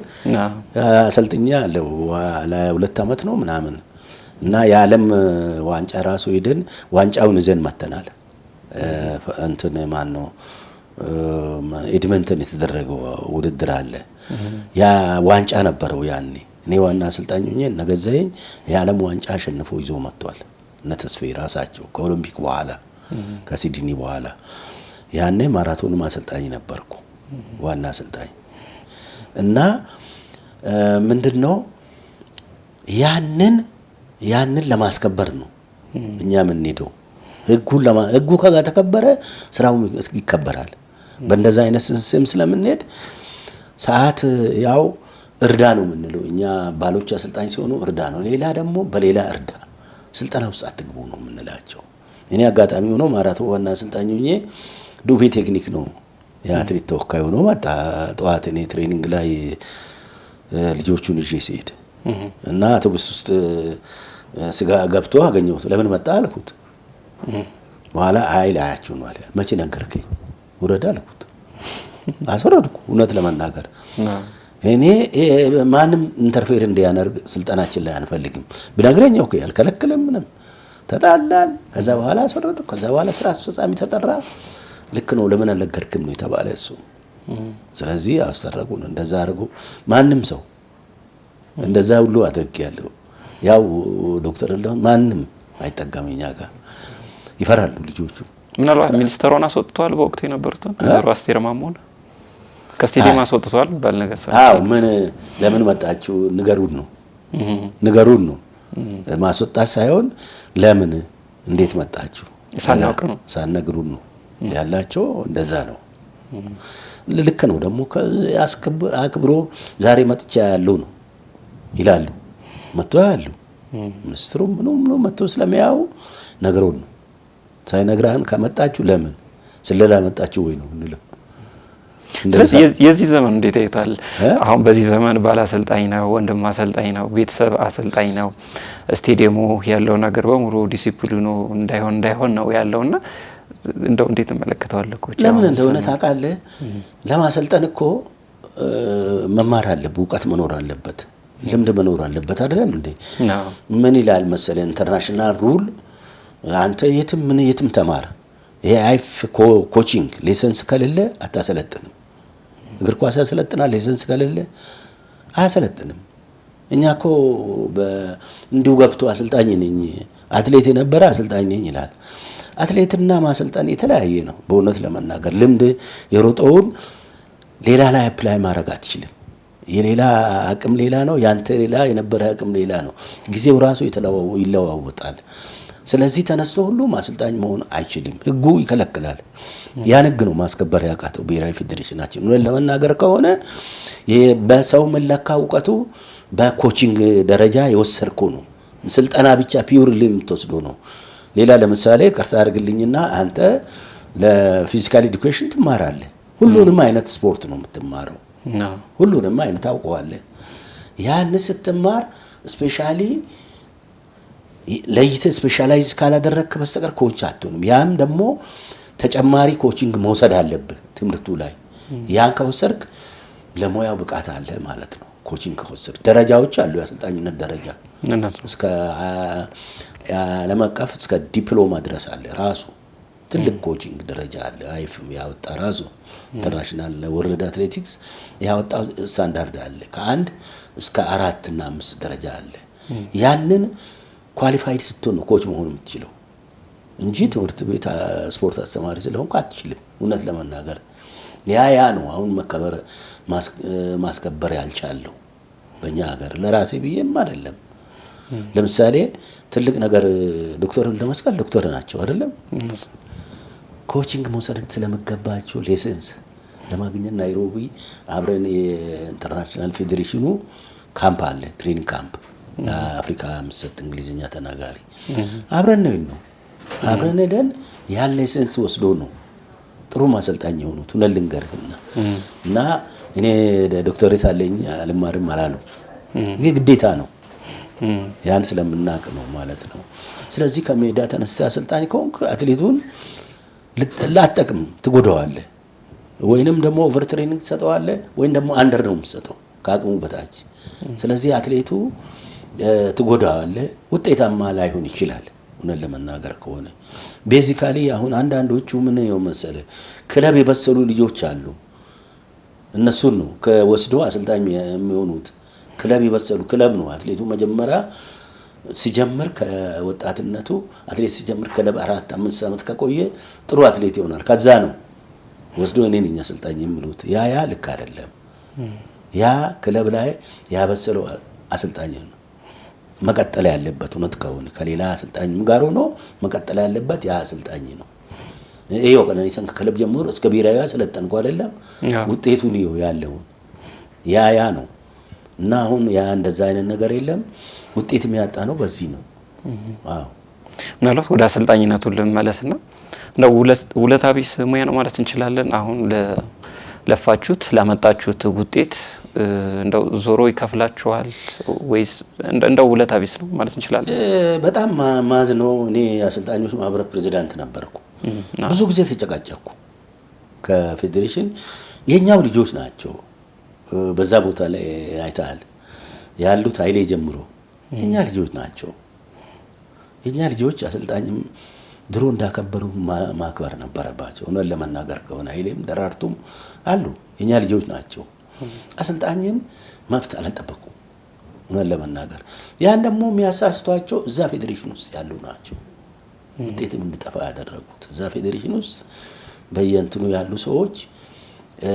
B: አሰልጥኛ አለው ለ2 አመት ነው ምናምን እና የዓለም ዋንጫ ራሱ ሄደን ዋንጫውን ይዘን መተናል። እንትን ማን ነው ኤድመንተን የተደረገው ውድድር አለ። ያ ዋንጫ ነበረው ያኔ እኔ ዋና አሰልጣኝ ሆኜ ነገዘኝ የዓለም ዋንጫ አሸንፎ ይዞ መጥቷል። እነ ተስፋዬ ራሳቸው ከኦሎምፒክ በኋላ ከሲድኒ በኋላ ያኔ ማራቶንም አሰልጣኝ ነበርኩ ዋና አሰልጣኝ እና ምንድነው ያንን ለማስከበር ነው እኛ የምንሄደው። ህጉ ከተከበረ ስራው ይከበራል። በእንደዛ አይነት ስም ስለምንሄድ ሰዓት ያው እርዳ ነው የምንለው እኛ ባሎች አሰልጣኝ ሲሆኑ እርዳ ነው። ሌላ ደግሞ በሌላ እርዳ ስልጠና ውስጥ አትግቡ ነው የምንላቸው። እኔ አጋጣሚ ሆኖ ማራቶን ዋና አሰልጣኝ ሆኜ ዱቤ ቴክኒክ ነው የአትሌት ተወካይ ሆኖ መጣ። ጠዋት እኔ ትሬኒንግ ላይ ልጆቹን ይዤ ሲሄድ እና አውቶቡስ ውስጥ ስጋ ገብቶ አገኘሁት። ለምን መጣ አልኩት። በኋላ ላያችሁ ነው አለ። መቼ ነገርከኝ? ውረድ አልኩት። አስወረድኩ። እውነት ለመናገር እኔ ማንም ኢንተርፌር እንዲያደርግ ስልጠናችን ላይ አንፈልግም። ብነግረኝ ኦኬ አልከለክልም ምንም። ተጣላን። ከዛ በኋላ አስወረድኩ። ከዛ በኋላ ስራ አስፈጻሚ ተጠራ። ልክ ነው ለምን አልነገርክም ነው የተባለ እሱ። ስለዚህ አስተረጉን እንደዛ አድርጎ ማንም ሰው እንደዛ ሁሉ አድርጌያለሁ። ያው ዶክተር እንደው ማንም አይጠጋምኛ ጋር ይፈራሉ ልጆቹ። ምናልባት
A: ሚኒስተሩን አስወጥቷል በወቅቱ የነበሩት ወይዘሮ አስቴር ማሞን ከስቴዲየም አስወጥቷል ባል ነገር ሰው።
B: አዎ ምን ለምን መጣችሁ ንገሩን ነው ማስወጣት ሳይሆን ለምን እንዴት መጣችሁ ሳነግሩን ነው ያላቸው። እንደዛ ነው። ልክ ነው ደግሞ አክብሮ ዛሬ መጥቻ ያለው ነው ይላሉ። መጥቶ ያሉ ሚኒስትሩ ምንም መጥቶ ስለሚያው ነገሩን ነው። ሳይነግራን ከመጣችሁ ለምን ስለላ መጣችሁ ወይ ነው እንለው።
A: ስለዚህ የዚህ ዘመን እንዴት አይቷል? አሁን በዚህ ዘመን ባለአሰልጣኝ ነው፣ ወንድም አሰልጣኝ ነው፣ ቤተሰብ አሰልጣኝ ነው። ስቴዲየሙ ያለው ነገር በሙሉ ዲሲፕሊኑ እንዳይሆን ነው ያለውና እንደው እንዴት ተመለከተዋለህ? ኮች
B: ለምን እንደሆነ ታውቃለህ? ለማሰልጠን እኮ መማር አለበት፣ እውቀት መኖር አለበት፣ ልምድ መኖር አለበት አይደለም እንዴ? ምን ይላል መሰለህ ኢንተርናሽናል ሩል አንተ የትም ተማር የአይፍ ኮቺንግ ላይሰንስ ከሌለ አታሰለጥንም። እግር ኳስ ያሰለጥናል ላይሰንስ ከሌለ አያሰለጥንም። እኛ እኮ እንዲሁ ገብቶ አሰልጣኝ ነኝ አትሌት የነበረ አሰልጣኝ ነኝ ይላል። አትሌትና ማሰልጣን የተለያየ ነው። በእውነት ለመናገር ልምድ የሮጠውን ሌላ ላይ አፕላይ ማድረግ አትችልም። የሌላ አቅም ሌላ ነው፣ ያንተ ሌላ የነበረ አቅም ሌላ ነው። ጊዜው ራሱ ይለዋወጣል። ስለዚህ ተነስቶ ሁሉ ማሰልጣኝ መሆን አይችልም። ህጉ ይከለክላል። ያን ህግ ነው ማስከበር ያቃተው ብሔራዊ ፌዴሬሽናችን። ነው ለመናገር ከሆነ በሰው መለካ እውቀቱ በኮቺንግ ደረጃ የወሰድከው ነው። ስልጠና ብቻ ፒውርሊ የምትወስደው ነው። ሌላ ለምሳሌ ቅርታ አድርግልኝና አንተ ለፊዚካል ኤዱኬሽን ትማራለህ። ሁሉንም አይነት ስፖርት ነው የምትማረው። ሁሉንም አይነት ታውቀዋለህ። ያን ስትማር ስፔሻሊ ለይተ ስፔሻላይዝ ካላደረክ በስተቀር ኮች አትሆንም። ያም ደግሞ ተጨማሪ ኮቺንግ መውሰድ አለብህ ትምህርቱ ላይ። ያን ከወሰድክ ለሙያው ብቃት አለ ማለት ነው። ኮቺንግ ከወሰድክ ደረጃዎች አሉ። የአሰልጣኝነት ደረጃ እስከ ዓለም አቀፍ እስከ ዲፕሎማ ድረስ አለ። ራሱ ትልቅ ኮቺንግ ደረጃ አለ። አይፍም ያወጣ ራሱ ኢንተርናሽናል ወርልድ አትሌቲክስ ያወጣው ስታንዳርድ አለ። ከ1 እስከ 4 እና 5 ደረጃ አለ። ያንን ኳሊፋይድ ስትሆን ነው ኮች መሆን የምትችለው እንጂ ትምህርት ቤት ስፖርት አስተማሪ ስለሆንኩ አትችልም። እውነት ለመናገር ያ ነው አሁን ማስከበር ያልቻለው በእኛ ሀገር። ለራሴ ብዬም አይደለም። ለምሳሌ ትልቅ ነገር ዶክተር እንደመስቀል ዶክተር ናቸው አይደለም? ኮቺንግ መውሰድ ስለመገባቸው ላይሰንስ ለማግኘት ናይሮቢ አብረን የኢንተርናሽናል ፌዴሬሽኑ ካምፕ አለ፣ ትሬኒንግ ካምፕ ለአፍሪካ የሚሰጥ እንግሊዝኛ ተናጋሪ አብረን ነው አብረን ሄደን ያን ላይሰንስ ወስዶ ነው ጥሩ ማሰልጣኝ የሆኑት። ልንገርህና እና እኔ ዶክተሬት አለኝ አልማርም አላሉ። ይሄ ግዴታ ነው። ያን ስለምናቅ ነው ማለት ነው። ስለዚህ ከሜዳ ተነስተህ አሰልጣኝ ከሆንክ አትሌቱን ላጠቅም ትጎዳዋለህ፣ ወይንም ደግሞ ኦቨር ትሬኒንግ ትሰጠዋለህ፣ ወይንም ደግሞ አንደር ነው የምትሰጠው ከአቅሙ በታች። ስለዚህ አትሌቱ ትጎዳዋለህ፣ ውጤታማ ላይሆን ይችላል። እውነት ለመናገር ከሆነ ቤዚካሊ አሁን አንዳንዶቹ ምን ነው መሰለህ ክለብ የበሰሉ ልጆች አሉ። እነሱን ነው ከወስዶ አሰልጣኝ የሚሆኑት። ክለብ የበሰሉ ክለብ ነው አትሌቱ መጀመሪያ ሲጀምር ከወጣትነቱ አትሌት ሲጀምር ክለብ 4-5 ዓመት ከቆየ ጥሩ አትሌት ይሆናል። ከዛ ነው ወስዶ እኔ ነኝ አሰልጣኝ የሚሉት። ያ ልክ አይደለም። ያ ክለብ ላይ ያበሰለው አሰልጣኝ ነው መቀጠል ያለበት። እውነት ከሆነ ከሌላ አሰልጣኝም ጋር ሆኖ መቀጠል ያለበት ያ አሰልጣኝ ነው። ይሄው ቀነኒሳን ከክለብ ጀምሮ እስከ ብሔራዊ አሰለጠንኩ አይደለም ውጤቱን ይኸው ያለው ያ ነው። እና አሁን ያ እንደዛ አይነት ነገር የለም። ውጤት የሚያጣ ነው በዚህ ነው። አዎ
A: ምናልባት ወደ አሰልጣኝነቱ ልመለስና እንደው ውለታ ቢስ ሙያ ነው ማለት እንችላለን። አሁን ለፋችሁት ላመጣችሁት ውጤት እንደው ዞሮ ይከፍላችኋል ወይስ እንደው ውለታ ቢስ ነው ማለት እንችላለን?
B: በጣም ማዝ ነው። እኔ አሰልጣኞች ማህበር ፕሬዝዳንት ነበርኩ። ብዙ ጊዜ ተጨቃጨቅኩ ከፌዴሬሽን። የኛው ልጆች ናቸው። በዛ ቦታ ላይ አይታል ያሉት ኃይሌ ጀምሮ የኛ ልጆች ናቸው። የኛ ልጆች አሰልጣኝም ድሮ እንዳከበሩ ማክበር ነበረባቸው። እውነት ለመናገር ከሆነ ኃይሌም ደራርቱም አሉ የኛ ልጆች ናቸው። አሰልጣኝን መብት አልጠበቁም። እውነት ለመናገር ያን ደግሞ የሚያሳስቷቸው እዛ ፌዴሬሽን ውስጥ ያሉ ናቸው። ውጤትም እንዲጠፋ ያደረጉት እዛ ፌዴሬሽን ውስጥ በየእንትኑ ያሉ ሰዎች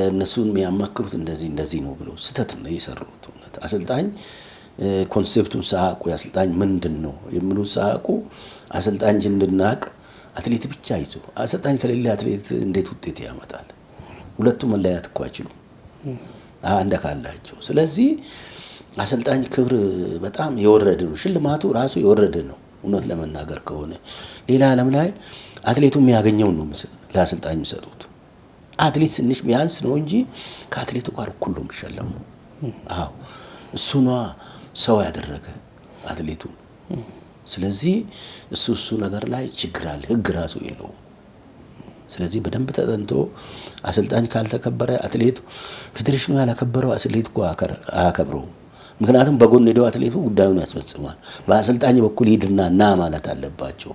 B: እነሱን የሚያማክሩት እንደዚህ ነው ብሎ ስተት ነው የሰሩት። እውነት አሰልጣኝ ኮንሴፕቱን ሳያውቁ አሰልጣኝ ምንድነው የሚሉ ሳያውቁ አሰልጣኝ እንድናቅ አትሌት ብቻ ይዞ አሰልጣኝ ከሌለ አትሌት እንዴት ውጤት ያመጣል? ሁለቱም መለያየት እኮ አይችሉም አንድ ካላቸው። ስለዚህ አሰልጣኝ ክብር በጣም የወረደ ነው። ሽልማቱ ራሱ የወረደ ነው። እውነት ለመናገር ከሆነ ሌላ ዓለም ላይ አትሌቱ የሚያገኘው ነው ለአሰልጣኝ የሚሰጡት። አትሌት ትንሽ ቢያንስ ነው እንጂ ከአትሌቱ ጋር እኩል ነው የሚሸለመው። አዎ እሱ ነው ሰው ያደረገ አትሌቱን። ስለዚህ እሱ ነገር ላይ ችግር አለ። ህግ ራሱ የለውም። ስለዚህ በደንብ ተጠንቶ አሰልጣኝ ካልተከበረ አትሌቱ ፌዴሬሽኑ ያላከበረው አትሌት እኮ አያከብረውም። ምክንያቱም በጎን ሄደው አትሌቱ ጉዳዩን ያስፈጽማል። በአሰልጣኝ በኩል ሂድና ና ማለት አለባቸው።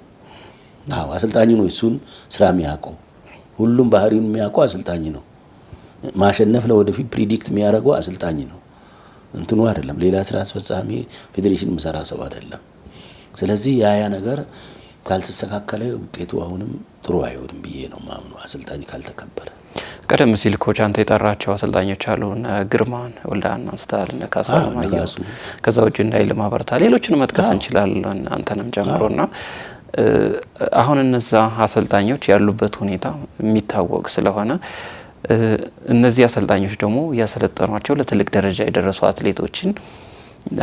B: አዎ አሰልጣኙ ነው እሱን ስራ የሚያውቀው። ሁሉም ባህሪውን የሚያውቀው አሰልጣኝ ነው። ማሸነፍ ለወደፊት ፕሪዲክት የሚያደርገው አሰልጣኝ ነው። እንትኑ አይደለም ሌላ ስራ አስፈጻሚ ፌዴሬሽን መሰራ ሰው አይደለም። ስለዚህ ያ ነገር ካልተስተካከለ ውጤቱ አሁንም ጥሩ አይሆንም ብዬ ነው ማምነው አሰልጣኝ ካልተከበረ። ቀደም ሲል ኮች አንተ የጠራቸው አሰልጣኞች አሉ እና ግርማን ወልዳን አንስታል እና ካሳማያሱ ከዛ ውጭ እንዳይል ማበርታ ሌሎችን መጥቀስ እንችላለን አንተንም ጨምሮና አሁን እነዛ አሰልጣኞች ያሉበት ሁኔታ የሚታወቅ ስለሆነ እነዚህ አሰልጣኞች ደግሞ ያሰለጠኗቸው ለትልቅ ደረጃ የደረሱ አትሌቶችን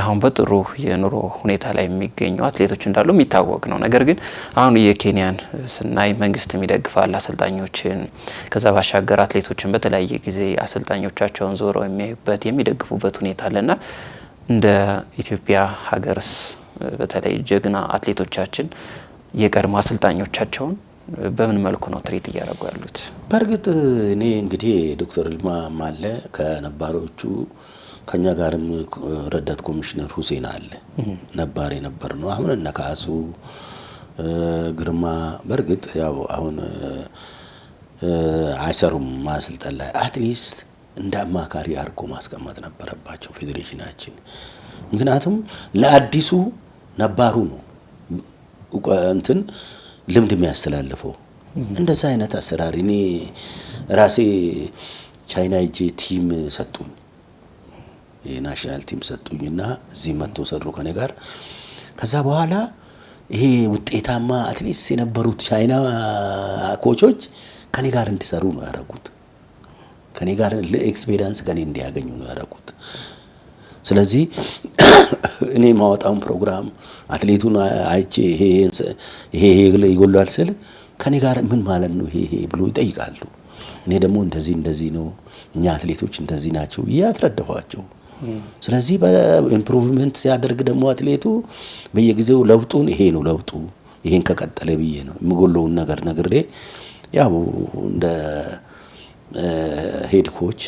B: አሁን በጥሩ የኑሮ ሁኔታ ላይ የሚገኙ አትሌቶች እንዳሉ የሚታወቅ ነው። ነገር ግን አሁን የኬንያን ስናይ መንግስት የሚደግፋል አሰልጣኞችን፣ ከዛ ባሻገር አትሌቶችን በተለያየ ጊዜ አሰልጣኞቻቸውን ዞረው የሚያዩበት የሚደግፉበት ሁኔታ አለና እንደ ኢትዮጵያ ሀገርስ በተለይ ጀግና አትሌቶቻችን የቀድሞ አሰልጣኞቻቸውን በምን መልኩ ነው ትሪት እያደረጉ ያሉት? በእርግጥ እኔ እንግዲህ ዶክተር ልማ ማለ ከነባሮቹ ከኛ ጋርም ረዳት ኮሚሽነር ሁሴን አለ ነባር የነበር ነው። አሁን እነካሱ ግርማ በእርግጥ ያው አሁን አይሰሩም ማሰልጠን ላይ አትሊስት እንደ አማካሪ አድርጎ ማስቀመጥ ነበረባቸው ፌዴሬሽናችን። ምክንያቱም ለአዲሱ ነባሩ ነው እንትን ልምድ የሚያስተላልፈው። እንደዛ አይነት አሰራር እኔ ራሴ ቻይና ሄጄ ቲም ሰጡኝ፣ የናሽናል ቲም ሰጡኝና እዚህ መጥቶ ሰሩ ከኔ ጋር። ከዛ በኋላ ይሄ ውጤታማ አትሊስት የነበሩት ቻይና ኮቾች ከኔ ጋር እንዲሰሩ ነው ያደረጉት። ከኔ ጋር ለኤክስፒሪየንስ ከኔ እንዲያገኙ ነው ያደረጉት። ስለዚህ እኔ ማወጣውን ፕሮግራም አትሌቱን አይቼ ይሄ ይጎላል ስል ከኔ ጋር ምን ማለት ነው ይሄ ብሎ ይጠይቃሉ። እኔ ደግሞ እንደዚህ ነው እኛ አትሌቶች እንደዚህ ናቸው ያስረዳኋቸው። ስለዚህ በኢምፕሩቭመንት ሲያደርግ ደግሞ አትሌቱ በየጊዜው ለውጡን ይሄ ነው ለውጡ ይሄን ከቀጠለ ብዬ ነው የምጎለውን ነገር ነግሬ ያው እንደ ሄድ ኮች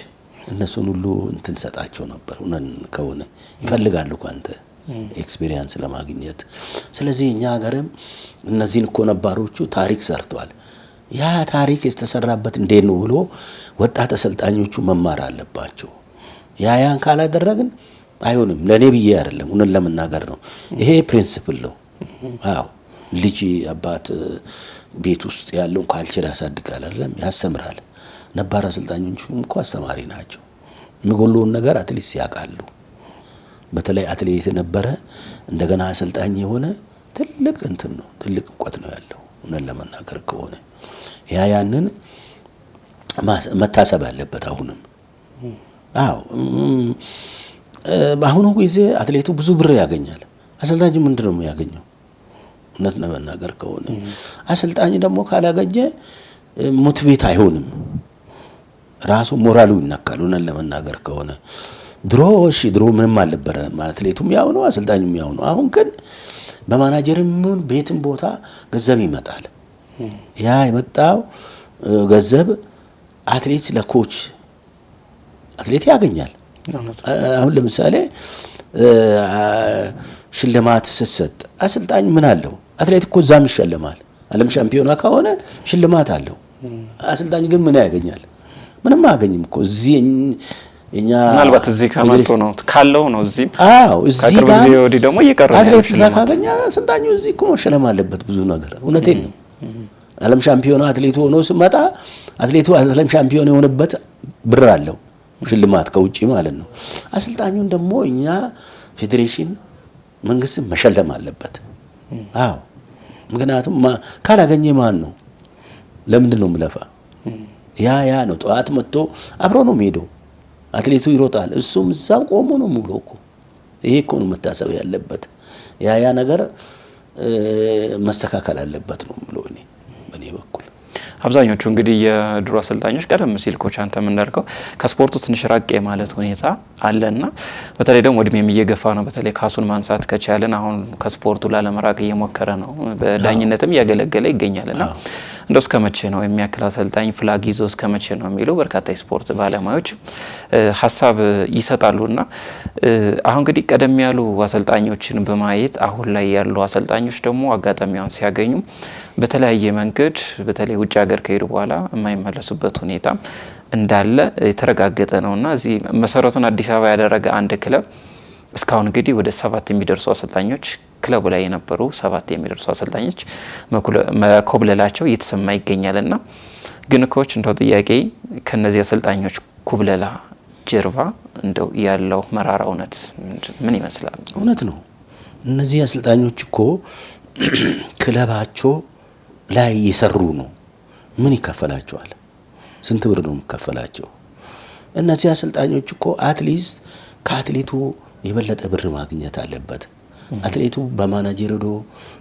B: እነሱን ሁሉ እንትን ሰጣቸው ነበር። እነን ከሆነ ይፈልጋሉ ካንተ ኤክስፒሪየንስ ለማግኘት። ስለዚህ እኛ ሀገርም እነዚህን እኮ ነባሮቹ ታሪክ ሰርቷል። ያ ታሪክ የተሰራበት እንዴት ነው ብሎ ወጣት አሰልጣኞቹ መማር አለባቸው። ያን ካላደረግን አይሆንም። ለኔ ብዬ አይደለም እነን ለመናገር ነው። ይሄ ፕሪንሲፕል ነው። አዎ ልጅ አባት ቤት ውስጥ ያለውን ካልቸር ያሳድጋል አይደለም ያስተምራል። ነባር አሰልጣኞቹም እኮ አስተማሪ ናቸው። የሚጎለውን ነገር አትሊስት ያውቃሉ። በተለይ አትሌት ነበረ እንደገና አሰልጣኝ የሆነ ትልቅ እንትን ነው ትልቅ እውቀት ነው ያለው እነን ለመናገር ከሆነ ያንን መታሰብ አለበት። አሁንም አዎ በአሁኑ ጊዜ አትሌቱ ብዙ ብር ያገኛል። አሰልጣኙ ምንድነው የሚያገኘው? እውነት ለመናገር ከሆነ አሰልጣኝ ደግሞ ካላገኘ ሞቲቬት አይሆንም። ራሱ ሞራሉ ይነካል። እውነት ለመናገር ከሆነ ድሮ ምንም አልነበረ አትሌቱም ያው ነው አሰልጣኙም ያው ነው። አሁን ግን በማናጀርም ቤትም ቦታ ገንዘብ ይመጣል። ያ የመጣው ገንዘብ አትሌት ለኮች አትሌት ያገኛል። አሁን ለምሳሌ ሽልማት ሲሰጥ አሰልጣኝ ምን አለው? አትሌት እኮ ዛም ይሸልማል። ዓለም ሻምፒዮና ከሆነ ሽልማት አለው። አሰልጣኝ ግን ምን ያገኛል? ምንም አያገኝም እኮ እዚህ እኛ
A: ምናልባት እዚህ ከመጥቶ ነው ካለው ነው እዚህ
B: እዚህ ጋር
A: ወዲህ ደግሞ እየቀረበ
B: አትሌት እዛ ካገኘ አሰልጣኙ እዚህ እኮ መሸለም አለበት ብዙ ነገር። እውነቴን ነው። ዓለም ሻምፒዮና አትሌቱ ሆኖ ሲመጣ አትሌቱ ዓለም ሻምፒዮን የሆነበት ብር አለው ሽልማት ከውጪ ማለት ነው። አሰልጣኙን ደግሞ እኛ ፌዴሬሽን መንግስት መሸለም አለበት። ምክንያቱም ካላገኘ ማን ነው ለምንድን ነው ምለፋ? ያ ነው ጠዋት መጥቶ አብሮ ነው የሚሄደው። አትሌቱ ይሮጣል፣ እሱም እዛው ቆሞ ነው ሙሉ እኮ። ይሄ እኮ ነው መታሰብ ያለበት። ያ ነገር መስተካከል አለበት ነው የምለው እኔ በኔ በኩል።
A: አብዛኞቹ እንግዲህ የድሮ አሰልጣኞች ቀደም ሲል ኮች አንተም እንዳልከው ከስፖርቱ ትንሽ ራቅ ማለት ሁኔታ አለና በተለይ ደግሞ እድሜም እየገፋ ነው። በተለይ ካሱን ማንሳት ከቻለን አሁን ከስፖርቱ ላለመራቅ እየሞከረ ነው። በዳኝነትም እያገለገለ ይገኛልና እንደው እስከ መቼ ነው የሚያክል አሰልጣኝ ፍላግ ይዞ እስከ መቼ ነው የሚለው በርካታ የስፖርት ባለሙያዎች ሀሳብ ይሰጣሉና አሁን እንግዲህ ቀደም ያሉ አሰልጣኞችን በማየት አሁን ላይ ያሉ አሰልጣኞች ደግሞ አጋጣሚውን ሲያገኙ በተለያየ መንገድ በተለይ ውጭ ሀገር ከሄዱ በኋላ የማይመለሱበት ሁኔታ እንዳለ የተረጋገጠ ነውና እዚህ መሰረቱን አዲስ አበባ ያደረገ አንድ ክለብ እስካሁን እንግዲህ ወደ 7 የሚደርሱ አሰልጣኞች ክለቡ ላይ የነበሩ 7 የሚደርሱ አሰልጣኞች መኮብለላቸው እየተሰማ ይገኛልና ግን ኮች እንደው ጥያቄ ከነዚህ አሰልጣኞች ኩብለላ ጀርባ እንደው ያለው መራራ እውነት ምን ይመስላል?
B: እውነት ነው። እነዚህ አሰልጣኞች እኮ ክለባቸው ላይ እየሰሩ ነው። ምን ይከፈላቸዋል? ስንት ብር ነው የሚከፈላቸው? እነዚህ አሰልጣኞች እኮ አትሊስት ከአትሌቱ የበለጠ ብር ማግኘት አለበት። አትሌቱ በማናጀር ሄዶ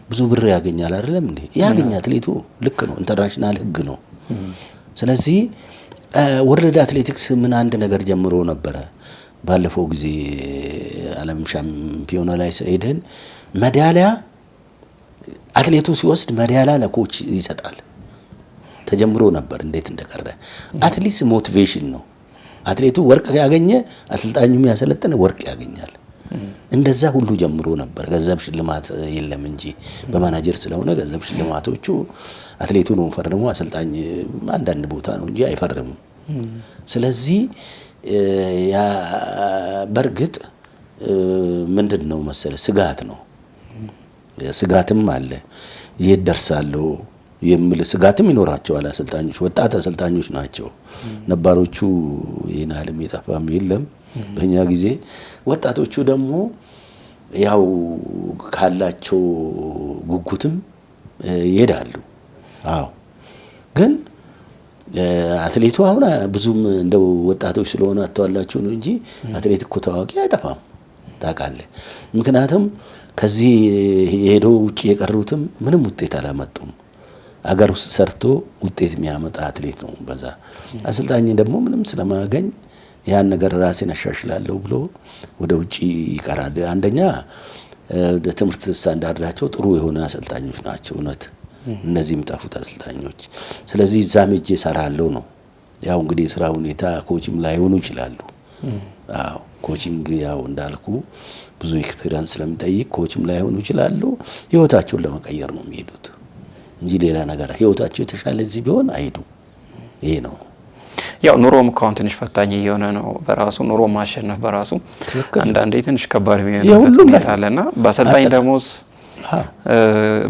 B: ብዙ ብር ያገኛል አይደለም እንዴ? ያገኛል አትሌቱ። ልክ ነው፣ ኢንተርናሽናል ህግ ነው። ስለዚህ ወርልድ አትሌቲክስ ምን አንድ ነገር ጀምሮ ነበረ። ባለፈው ጊዜ ዓለም ሻምፒዮና ላይ ሄደን ሜዳሊያ አትሌቱ ሲወስድ ሜዳሊያ ለኮች ይሰጣል ተጀምሮ ነበር። እንዴት እንደቀረ አትሊስት ሞቲቬሽን ነው። አትሌቱ ወርቅ ያገኘ አሰልጣኙም ያሰለጠነ ወርቅ ያገኛል። እንደዛ ሁሉ ጀምሮ ነበር። ገንዘብ ሽልማት የለም እንጂ በማናጀር ስለሆነ ገንዘብ ሽልማቶቹ አትሌቱ ነው ፈርሞ አሰልጣኝ አንዳንድ ቦታ ነው እንጂ አይፈርምም። ስለዚህ ያ በርግጥ ምንድነው መሰለ ስጋት ነው። ስጋትም አለ። የት ደርሳለሁ የሚል ስጋትም ይኖራቸዋል አሰልጣኞች። ወጣት አሰልጣኞች ናቸው። ነባሮቹ ይሄን ዓለም የጠፋም የለም። በእኛ ጊዜ ወጣቶቹ ደግሞ ያው ካላቸው ጉጉትም ይሄዳሉ። ግን አትሌቱ አሁን ብዙም እንደው ወጣቶች ስለሆነ አጥቷላችሁ ነው እንጂ አትሌት እኮ ታዋቂ አይጠፋም ታውቃለህ። ምክንያቱም ከዚህ የሄደው ውጪ የቀሩትም ምንም ውጤት አላመጡም። አገር ውስጥ ሰርቶ ውጤት የሚያመጣ አትሌት ነው። በዛ አሰልጣኝ ደግሞ ምንም ስለማያገኝ ያን ነገር ራሴን አሻሽላለሁ ብሎ ወደ ውጪ ይቀራል። አንደኛ ትምህርት ስታንዳርዳቸው ጥሩ የሆነ አሰልጣኞች ናቸው እውነት እነዚህ የሚጠፉት አሰልጣኞች። ስለዚህ እዛም ሄጄ እሰራለሁ ነው። ያው እንግዲህ የስራ ሁኔታ ኮችም ላይሆኑ ይችላሉ። አዎ ኮቺንግ ያው እንዳልኩ ብዙ ኤክስፒሪየንስ ስለሚጠይቅ ኮችም ላይሆኑ ይችላሉ። ህይወታቸውን ለመቀየር ነው የሚሄዱት እንጂ ሌላ ነገር ህይወታቸው የተሻለ እዚህ ቢሆን አይሄዱ። ይሄ ነው
A: ያው ኑሮም ካሁን ትንሽ ፈታኝ እየሆነ ነው። በራሱ ኑሮ ማሸነፍ በራሱ አንዳንዴ ትንሽ ከባድ የሚሆንበት ሁኔታ አለና በአሰልጣኝ ደሞዝ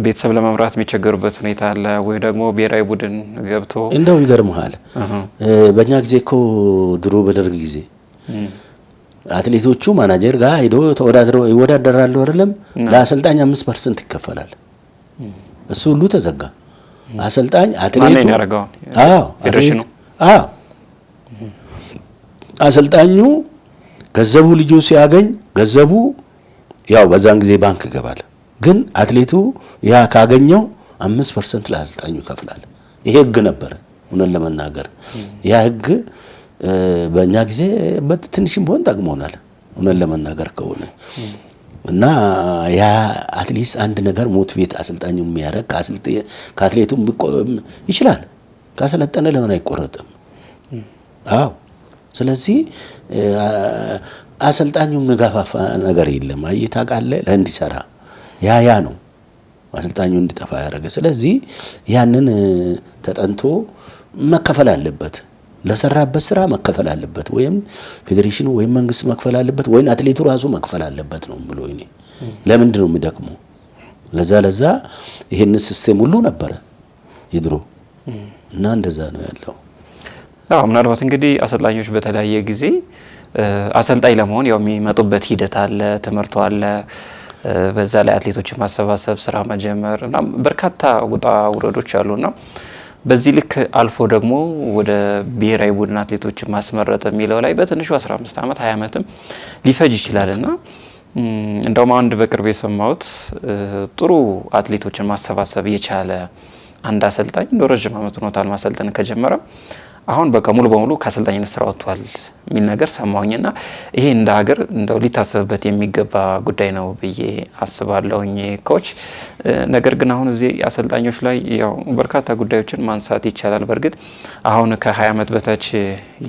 A: ቤተሰብ ለመምራት የሚቸገሩበት ሁኔታ አለ ወይ ደግሞ ብሔራዊ ቡድን ገብቶ
B: እንደው ይገርምሃል በእኛ ጊዜ እኮ ድሮ በደርግ ጊዜ አትሌቶቹ ማናጀር ጋር ሄዶ ተወዳድረው ይወዳደራሉ አይደለም ለአሰልጣኝ 5% ይከፈላል። እሱ ሁሉ ተዘጋ። አሰልጣኝ አትሌቱ ፌዴሬሽኑ አሰልጣኙ ገንዘቡ ልጁ ሲያገኝ ገንዘቡ ያው በዛን ጊዜ ባንክ ይገባል። ግን አትሌቱ ያ ካገኘው 5% ለአሰልጣኙ ይከፍላል። ይሄ ህግ ነበር እውነት ለመናገር ያ ህግ በእኛ ጊዜ በትንሽም ቢሆን ጠቅሞናል እውነት ለመናገር ከሆነ እና ያ አትሊስት አንድ ነገር ሞቲቬት አሰልጣኙ የሚያደርግ ከአትሌቱም ይችላል ካሰለጠነ ለምን አይቆረጥም? አዎ ስለዚህ አሰልጣኙ መጋፋፋ ነገር የለም። አይታቃለ ለእንዲሰራ ያ ነው አሰልጣኙ እንዲጠፋ ያደረገ። ስለዚህ ያንን ተጠንቶ መከፈል አለበት። ለሰራበት ስራ መከፈል አለበት። ወይም ፌዴሬሽኑ ወይም መንግስት መክፈል አለበት ወይም አትሌቱ ራሱ መክፈል አለበት ነው ብሎ እኔ ለምንድን ነው የሚደክመው? ለዛ ይሄን ሲስተም ሁሉ ነበረ ይድሮ እና እንደዛ ነው ያለው።
A: አዎ ምናልባት እንግዲህ አሰልጣኞች በተለያየ ጊዜ አሰልጣኝ ለመሆን ያው የሚመጡበት ሂደት አለ፣ ትምህርቱ አለ። በዛ ላይ አትሌቶችን ማሰባሰብ ስራ መጀመር እና በርካታ ውጣ ውረዶች አሉና በዚህ ልክ አልፎ ደግሞ ወደ ብሔራዊ ቡድን አትሌቶችን ማስመረጥ የሚለው ላይ በትንሹ 15 ዓመት 20 ዓመትም ሊፈጅ ይችላልና እንደውም አንድ በቅርብ የሰማሁት ጥሩ አትሌቶችን ማሰባሰብ የቻለ አንድ አሰልጣኝ እንደው ረጅም ዓመት ሆኖታል ማሰልጠን ከጀመረ አሁን በቃ ሙሉ በሙሉ ከአሰልጣኝነት ስራ ወጥቷል የሚል ነገር ሰማሁኝና ይሄ እንደ ሀገር እንደው ሊታሰብበት የሚገባ ጉዳይ ነው ብዬ አስባለሁኝ ኮች። ነገር ግን አሁን እዚህ አሰልጣኞች ላይ ያው በርካታ ጉዳዮችን ማንሳት ይቻላል። በእርግጥ አሁን ከ20 ዓመት በታች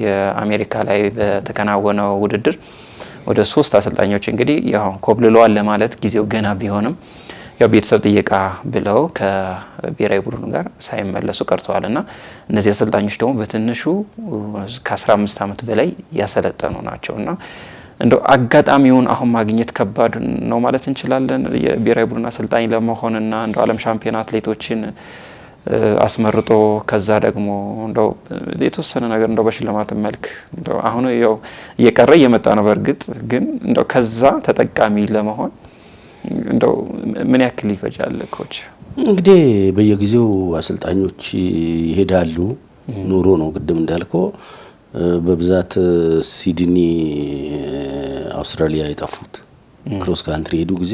A: የአሜሪካ ላይ በተከናወነው ውድድር ወደ 3 አሰልጣኞች እንግዲህ ያው ኮብልለዋል ለማለት ጊዜው ገና ቢሆንም ያው ቤተሰብ ጥየቃ ብለው ከብሔራዊ ቡድኑ ጋር ሳይመለሱ ቀርተዋልና እነዚህ አሰልጣኞች ደግሞ በትንሹ ከ15 ዓመት በላይ ያሰለጠኑ ናቸውና እንደው አጋጣሚውን አሁን ማግኘት ከባድ ነው ማለት እንችላለን። የብሔራዊ ቡድን አሰልጣኝ ለመሆንና እንደው ዓለም ሻምፒዮን አትሌቶችን አስመርጦ ከዛ ደግሞ እንደው የተወሰነ ነገር እንደው በሽልማት መልክ እንደው አሁን ያው እየቀረ እየመጣ ነው። በእርግጥ ግን እንደው ከዛ ተጠቃሚ ለመሆን እንደው ምን ያክል ይፈጃል ኮች?
B: እንግዲህ በየጊዜው አሰልጣኞች ይሄዳሉ። ኑሮ ነው ቅድም እንዳልከው በብዛት ሲድኒ አውስትራሊያ የጠፉት ክሮስ ካንትሪ ሄዱ ጊዜ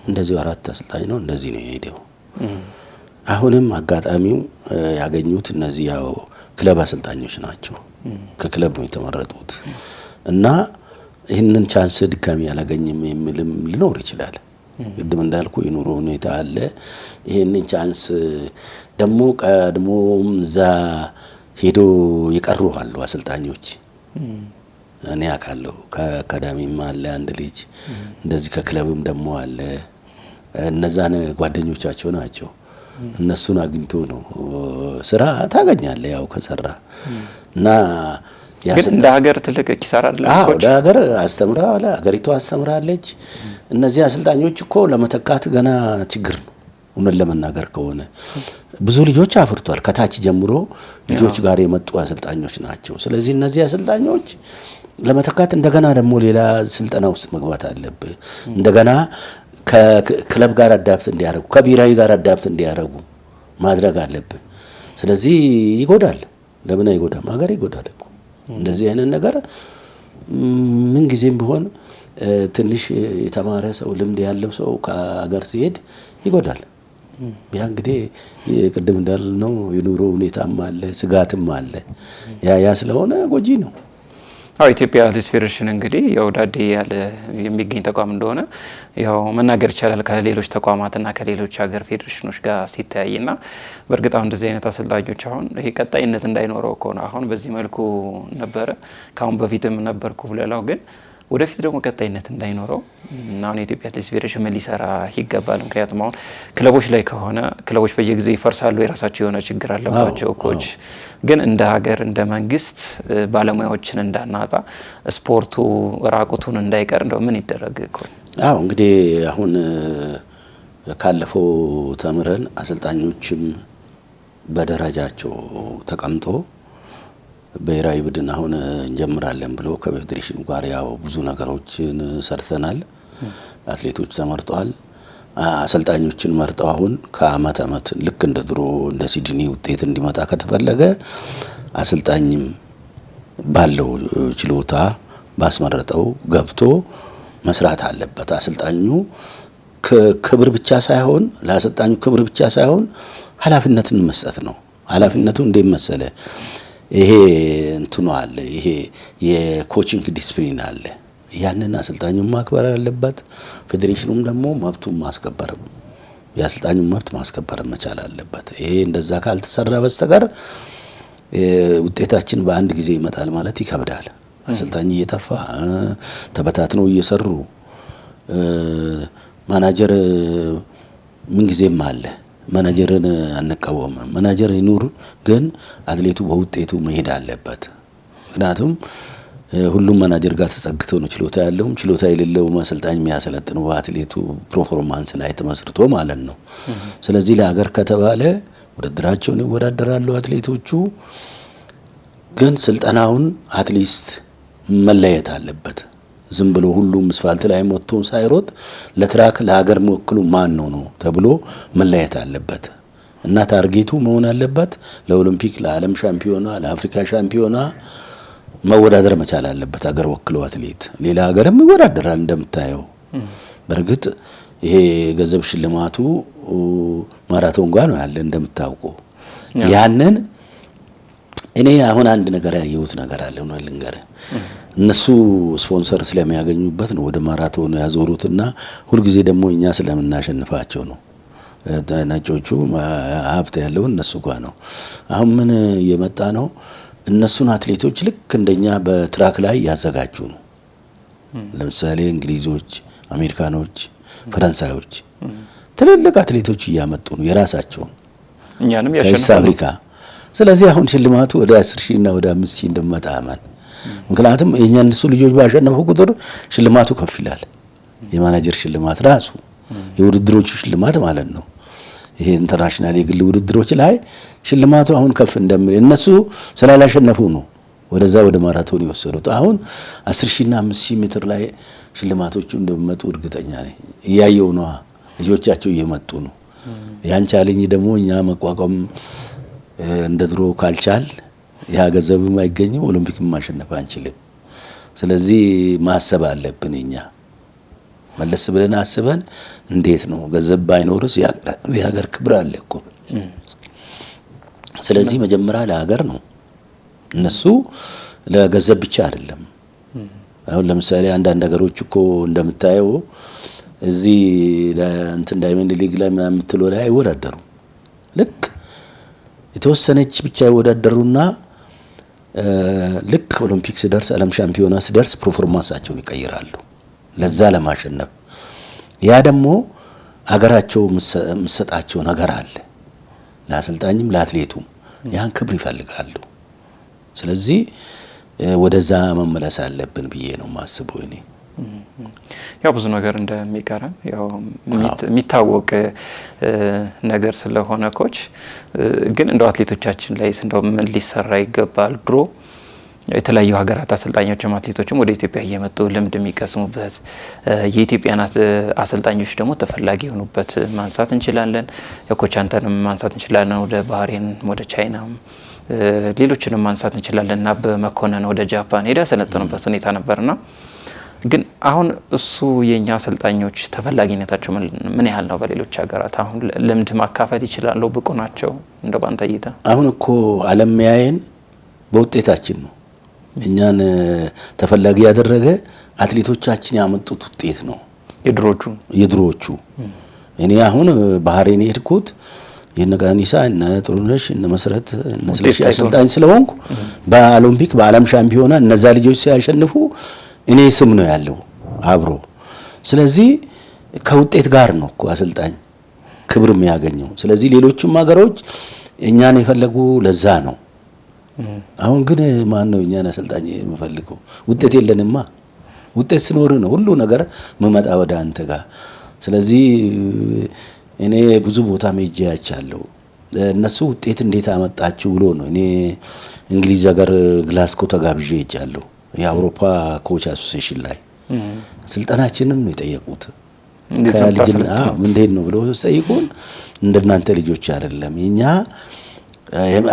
B: እንደዚህ 4 አሰልጣኝ ነው እንደዚህ ነው የሄደው። አሁንም አጋጣሚው ያገኙት እነዚህ ያው ክለብ አሰልጣኞች ናቸው። ከክለብ ነው የተመረጡት እና ይህንን ቻንስ ድጋሚ ያላገኝም የሚልም ሊኖር ይችላል። ቅድም እንዳልኩ የኑሮ ሁኔታ አለ። ይሄንን ቻንስ ደግሞ ቀድሞም እዛ ሄዶ ይቀሩ አሉ አሰልጣኞች እኔ አውቃለሁ። ከአካዳሚም አለ አንድ ልጅ እንደዚህ ከክለብም ደግሞ አለ። እነዛን ጓደኞቻቸው ናቸው። እነሱን አግኝቶ ነው ስራ ታገኛለህ ያው ከሰራ እና
A: ግን እንደ ሀገር ትልቅ ኪሳራ አይደለም።
B: አዎ እንደ ሀገር አስተምራለች፣ ሀገሪቱ አስተምራለች። እነዚህ አሰልጣኞች እኮ ለመተካት ገና ችግር ነው። እውነት ለመናገር ከሆነ ብዙ ልጆች አፍርቷል። ከታች ጀምሮ ልጆች ጋር የመጡ አሰልጣኞች ናቸው። ስለዚህ እነዚህ አሰልጣኞች ለመተካት እንደገና ደግሞ ሌላ ስልጠና ውስጥ መግባት አለብህ። እንደገና ከክለብ ጋር አዳፕት እንዲያደርጉ ከብሔራዊ ጋር አዳፕት እንዲያደርጉ ማድረግ አለብህ። ስለዚህ ይጎዳል። ለምን አይጎዳም? ሀገር ይጎዳል እኮ እንደዚህ አይነት ነገር ምን ጊዜም ቢሆን ትንሽ የተማረ ሰው ልምድ ያለው ሰው ከሀገር ሲሄድ ይጎዳል። ያ እንግዲህ ቅድም እንዳልነው የኑሮ ሁኔታም አለ፣ ስጋትም አለ። ያ ስለሆነ ጎጂ ነው።
A: አዎ ኢትዮጵያ አትሌቲክስ ፌዴሬሽን እንግዲህ ያው ዳዴ ያለ የሚገኝ ተቋም እንደሆነ ያው መናገር ይቻላል ከሌሎች ተቋማትና ከሌሎች ሀገር ፌዴሬሽኖች ጋር ሲተያይና በእርግጥ አሁን እንደዚህ አይነት አሰልጣኞች አሁን ይሄ ቀጣይነት እንዳይኖረው ከሆነ አሁን በዚህ መልኩ ነበረ ካሁን በፊትም ነበርኩ ብለላው ግን ወደፊት ደግሞ ቀጣይነት እንዳይኖረው አሁን የኢትዮጵያ አትሌቲክስ ፌዴሬሽን ምን ሊሰራ ይገባል? ምክንያቱም አሁን ክለቦች ላይ ከሆነ ክለቦች በየጊዜው ይፈርሳሉ፣ የራሳቸው የሆነ ችግር አለባቸው። ኮች ግን እንደ ሀገር እንደ መንግስት ባለሙያዎችን እንዳናጣ ስፖርቱ ራቁቱን እንዳይቀር እንደው ምን ይደረግ?
B: አዎ እንግዲህ አሁን ካለፈው ተምረን አሰልጣኞችም በደረጃቸው ተቀምጦ ብሔራዊ ቡድን አሁን እንጀምራለን ብሎ ከፌዴሬሽኑ ጋር ያው ብዙ ነገሮችን ሰርተናል። አትሌቶች ተመርጠዋል። አሰልጣኞችን መርጠው አሁን ከአመት አመት ልክ እንደ ድሮ እንደ ሲድኒ ውጤት እንዲመጣ ከተፈለገ አሰልጣኝም ባለው ችሎታ ባስመረጠው ገብቶ መስራት አለበት። አሰልጣኙ ክብር ብቻ ሳይሆን ለአሰልጣኙ ክብር ብቻ ሳይሆን ኃላፊነትን መስጠት ነው። ኃላፊነቱ እንዴት መሰለ? ይሄ እንትኑ አለ፣ ይሄ የኮቺንግ ዲስፕሊን አለ። ያንን አሰልጣኙን ማክበር አለበት። ፌዴሬሽኑም ደግሞ መብቱን ማስከበር የአሰልጣኙን መብት ማስከበር መቻል አለበት። ይሄ እንደዛ ካልተሰራ በስተቀር ውጤታችን በአንድ ጊዜ ይመጣል ማለት ይከብዳል። አሰልጣኝ እየጠፋ ተበታትነው እየሰሩ ማናጀር ምን ጊዜም አለ። ማናጀርን አንቃወም፣ ማናጀር ይኑር፣ ግን አትሌቱ በውጤቱ መሄድ አለበት። ምክንያቱም ሁሉም ማናጀር ጋር ተጠግተው ነው ችሎታ ያለውም ችሎታ የሌለው አሰልጣኝ የሚያሰለጥነው በአትሌቱ ፐርፎርማንስ ላይ ተመስርቶ ማለት ነው። ስለዚህ ለሀገር ከተባለ ውድድራቸውን ይወዳደራሉ አትሌቶቹ፣ ግን ስልጠናውን አትሊስት መለየት አለበት። ዝም ብሎ ሁሉም አስፋልት ላይ ሞቶ ሳይሮጥ ለትራክ ለሀገር መወክሉ ማን ነው ተብሎ መለየት አለበት እና ታርጌቱ መሆን አለበት ለኦሎምፒክ፣ ለዓለም ሻምፒዮና፣ ለአፍሪካ ሻምፒዮና መወዳደር መቻል አለበት ሀገር ወክሎ አትሌት። ሌላ ሀገርም ይወዳደራል እንደምታየው። በእርግጥ ይሄ ገንዘብ ሽልማቱ ማራቶን ጋር ነው ያለ እንደምታውቀው። ያንን እኔ አሁን አንድ ነገር ያየሁት ነገር አለ ነው ልንገርህ። እነሱ ስፖንሰር ስለሚያገኙበት ነው ወደ ማራቶን ያዞሩትና ሁልጊዜ ደግሞ እኛ ስለምናሸንፋቸው ነው። ነጮቹ ሀብት ያለው እነሱ ጋር ነው። አሁን ምን እየመጣ ነው? እነሱን አትሌቶች ልክ እንደኛ በትራክ ላይ ያዘጋጁ ነው። ለምሳሌ እንግሊዞች፣ አሜሪካኖች፣ ፈረንሳዮች ትልልቅ አትሌቶች እያመጡ ነው የራሳቸውን
A: እኛንም ያሸንፋሉ
B: አፍሪካ። ስለዚህ አሁን ሽልማቱ ወደ 10,000 እና ወደ 5,000 እንደመጣ አማን። ምክንያቱም የኛ እነሱ ልጆች ባሸነፉ ቁጥር ሽልማቱ ከፍ ይላል። የማናጀር ሽልማት ራሱ የውድድሮቹ ሽልማት ማለት ነው። ይሄ ኢንተርናሽናል የግል ውድድሮች ላይ ሽልማቱ አሁን ከፍ እንደሚል እነሱ ስላላሸነፉ ነው ወደዛ ወደ ማራቶን የወሰዱት። አሁን 10,000 እና 5,000 ሜትር ላይ ሽልማቶቹ እንደሚመጡ እርግጠኛ ነኝ። እያየው ነው፣ ልጆቻቸው እየመጡ ነው። ያን ቻሌንጅ ደግሞ እኛ መቋቋም እንደ ድሮ ካልቻል ያ ገንዘብም አይገኝም፣ ኦሎምፒክም ማሸነፍ አንችልም። ስለዚህ ማሰብ አለብን እኛ መለስ ብለን አስበን እንዴት ነው ገንዘብ ባይኖርስ የሀገር ክብር አለ እኮ። ስለዚህ መጀመሪያ ለሀገር ነው፣ እነሱ ለገንዘብ ብቻ አይደለም። አሁን ለምሳሌ አንዳንድ ሀገሮች እኮ እንደምታየው እዚህ ለእንትን ዳይመንድ ሊግ ላይ ምናምን የምትለው ላይ አይወዳደሩ። ልክ የተወሰነች ብቻ ይወዳደሩና ልክ ኦሎምፒክ ሲደርስ ዓለም ሻምፒዮና ሲደርስ ፐርፎርማንሳቸውን ይቀይራሉ ለዛ ለማሸነፍ። ያ ደግሞ አገራቸው ምሰጣቸው ነገር አለ፣ ለአሰልጣኝም ለአትሌቱም ያን ክብር ይፈልጋሉ። ስለዚህ ወደዛ መመለስ አለብን ብዬ ነው ማስበው እኔ።
A: ያው ብዙ ነገር እንደሚቀረን ያው የሚታወቅ ነገር ስለሆነ ኮች ግን እንደው አትሌቶቻችን ላይ እንደው ምን ሊሰራ ይገባል? ድሮ የተለያዩ ሀገራት አሰልጣኞችም አትሌቶችም ወደ ኢትዮጵያ እየመጡ ልምድ የሚቀስሙበት የኢትዮጵያን አሰልጣኞች ደግሞ ተፈላጊ የሆኑበት ማንሳት እንችላለን። የኮች አንተንም ማንሳት እንችላለን። ወደ ባህሬን፣ ወደ ቻይና፣ ሌሎችንም ማንሳት እንችላለን እና በመኮነን ወደ ጃፓን ሄደ ያሰለጠኑበት ሁኔታ ነበርና ግን አሁን እሱ የኛ አሰልጣኞች ተፈላጊነታቸው ምን ያህል ነው? በሌሎች ሀገራት አሁን ልምድ ማካፈል ይችላሉ? ብቁ ናቸው? እንደ ባንተ እይታ
B: አሁን እኮ ዓለም ያየን በውጤታችን ነው። እኛን ተፈላጊ ያደረገ አትሌቶቻችን ያመጡት ውጤት ነው። የድሮዎቹ እኔ አሁን ባህሬን የሄድኩት የነ ቀነኒሳ እነ ጥሩነሽ እነ መሰረት እነ ስለሺ አሰልጣኝ ስለሆንኩ በኦሎምፒክ በዓለም ሻምፒዮና እነዛ ልጆች ሲያሸንፉ እኔ ስም ነው ያለው አብሮ። ስለዚህ ከውጤት ጋር ነው እኮ አሰልጣኝ ክብር የሚያገኘው። ስለዚህ ሌሎችም ሀገሮች እኛን የፈለጉ ለዛ ነው። አሁን ግን ማን ነው እኛን አሰልጣኝ የሚፈልገው? ውጤት የለንማ። ውጤት ሲኖር ነው ሁሉ ነገር መመጣ ወደ አንተ ጋር። ስለዚህ እኔ ብዙ ቦታ ሄጄ ያቻለሁ። እነሱ ውጤት እንዴት አመጣችሁ ብሎ ነው። እኔ እንግሊዝ ሀገር ግላስኮ ተጋብዤ ሄጃለሁ። የአውሮፓ ኮች አሶሲዬሽን ላይ ስልጠናችንን ነው የጠየቁት። ከልጅና እንዴት ነው ብሎ ጠይቁን። እንደናንተ ልጆች አይደለም የኛ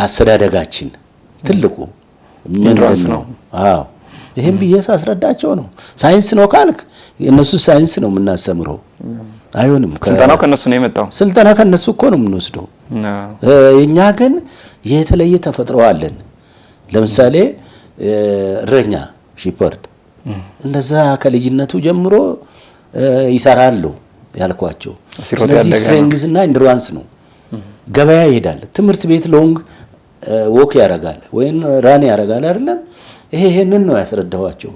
B: አስተዳደጋችን ትልቁ ምንድን ነው? አዎ ይሄን ብዬሽ አስረዳቸው ነው። ሳይንስ ነው ካልክ እነሱ ሳይንስ ነው የምናስተምረው። አይሆንም።
A: ስልጠናው ከነሱ ነው የመጣው።
B: ስልጠና ከነሱ እኮ ነው የምንወስደው። እኛ ግን የተለየ ተፈጥሮ አለን። ለምሳሌ እረኛ ሺፐርድ እንደዛ ከልጅነቱ ጀምሮ ይሰራሉ ያልኳቸው። ስለዚህ ስትሬንግዝ እና ኢንዱራንስ ነው። ገበያ ይሄዳል። ትምህርት ቤት ሎንግ ወክ ያረጋል ወይም ራን ያረጋል አይደለም። ይሄንን ነው ያስረዳዋቸው።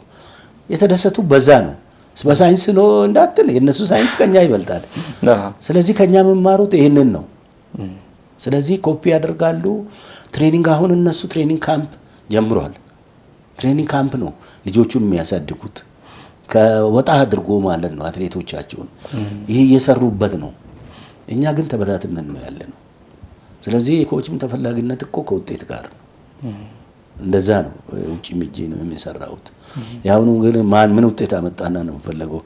B: የተደሰቱ በዛ ነው። በሳይንስ ነው እንዳትል፣ የነሱ ሳይንስ ከኛ ይበልጣል። ስለዚህ ከኛ መማሩት ይሄንን ነው። ስለዚህ ኮፒ ያደርጋሉ። ትሬኒንግ አሁን እነሱ ትሬኒንግ ካምፕ ጀምሯል። ትሬኒንግ ካምፕ ነው ልጆቹን የሚያሳድጉት ከወጣ አድርጎ ማለት ነው አትሌቶቻቸውን። ይሄ እየሰሩበት ነው። እኛ ግን ተበታትነን ነው ያለነው። ስለዚህ የኮችም ተፈላጊነት እኮ ከውጤት ጋር ነው። እንደዛ ነው ውጪ ምጄ ነው የሚሰራውት። ያሁኑ ግን ምን ውጤት አመጣና ነው ፈለገው?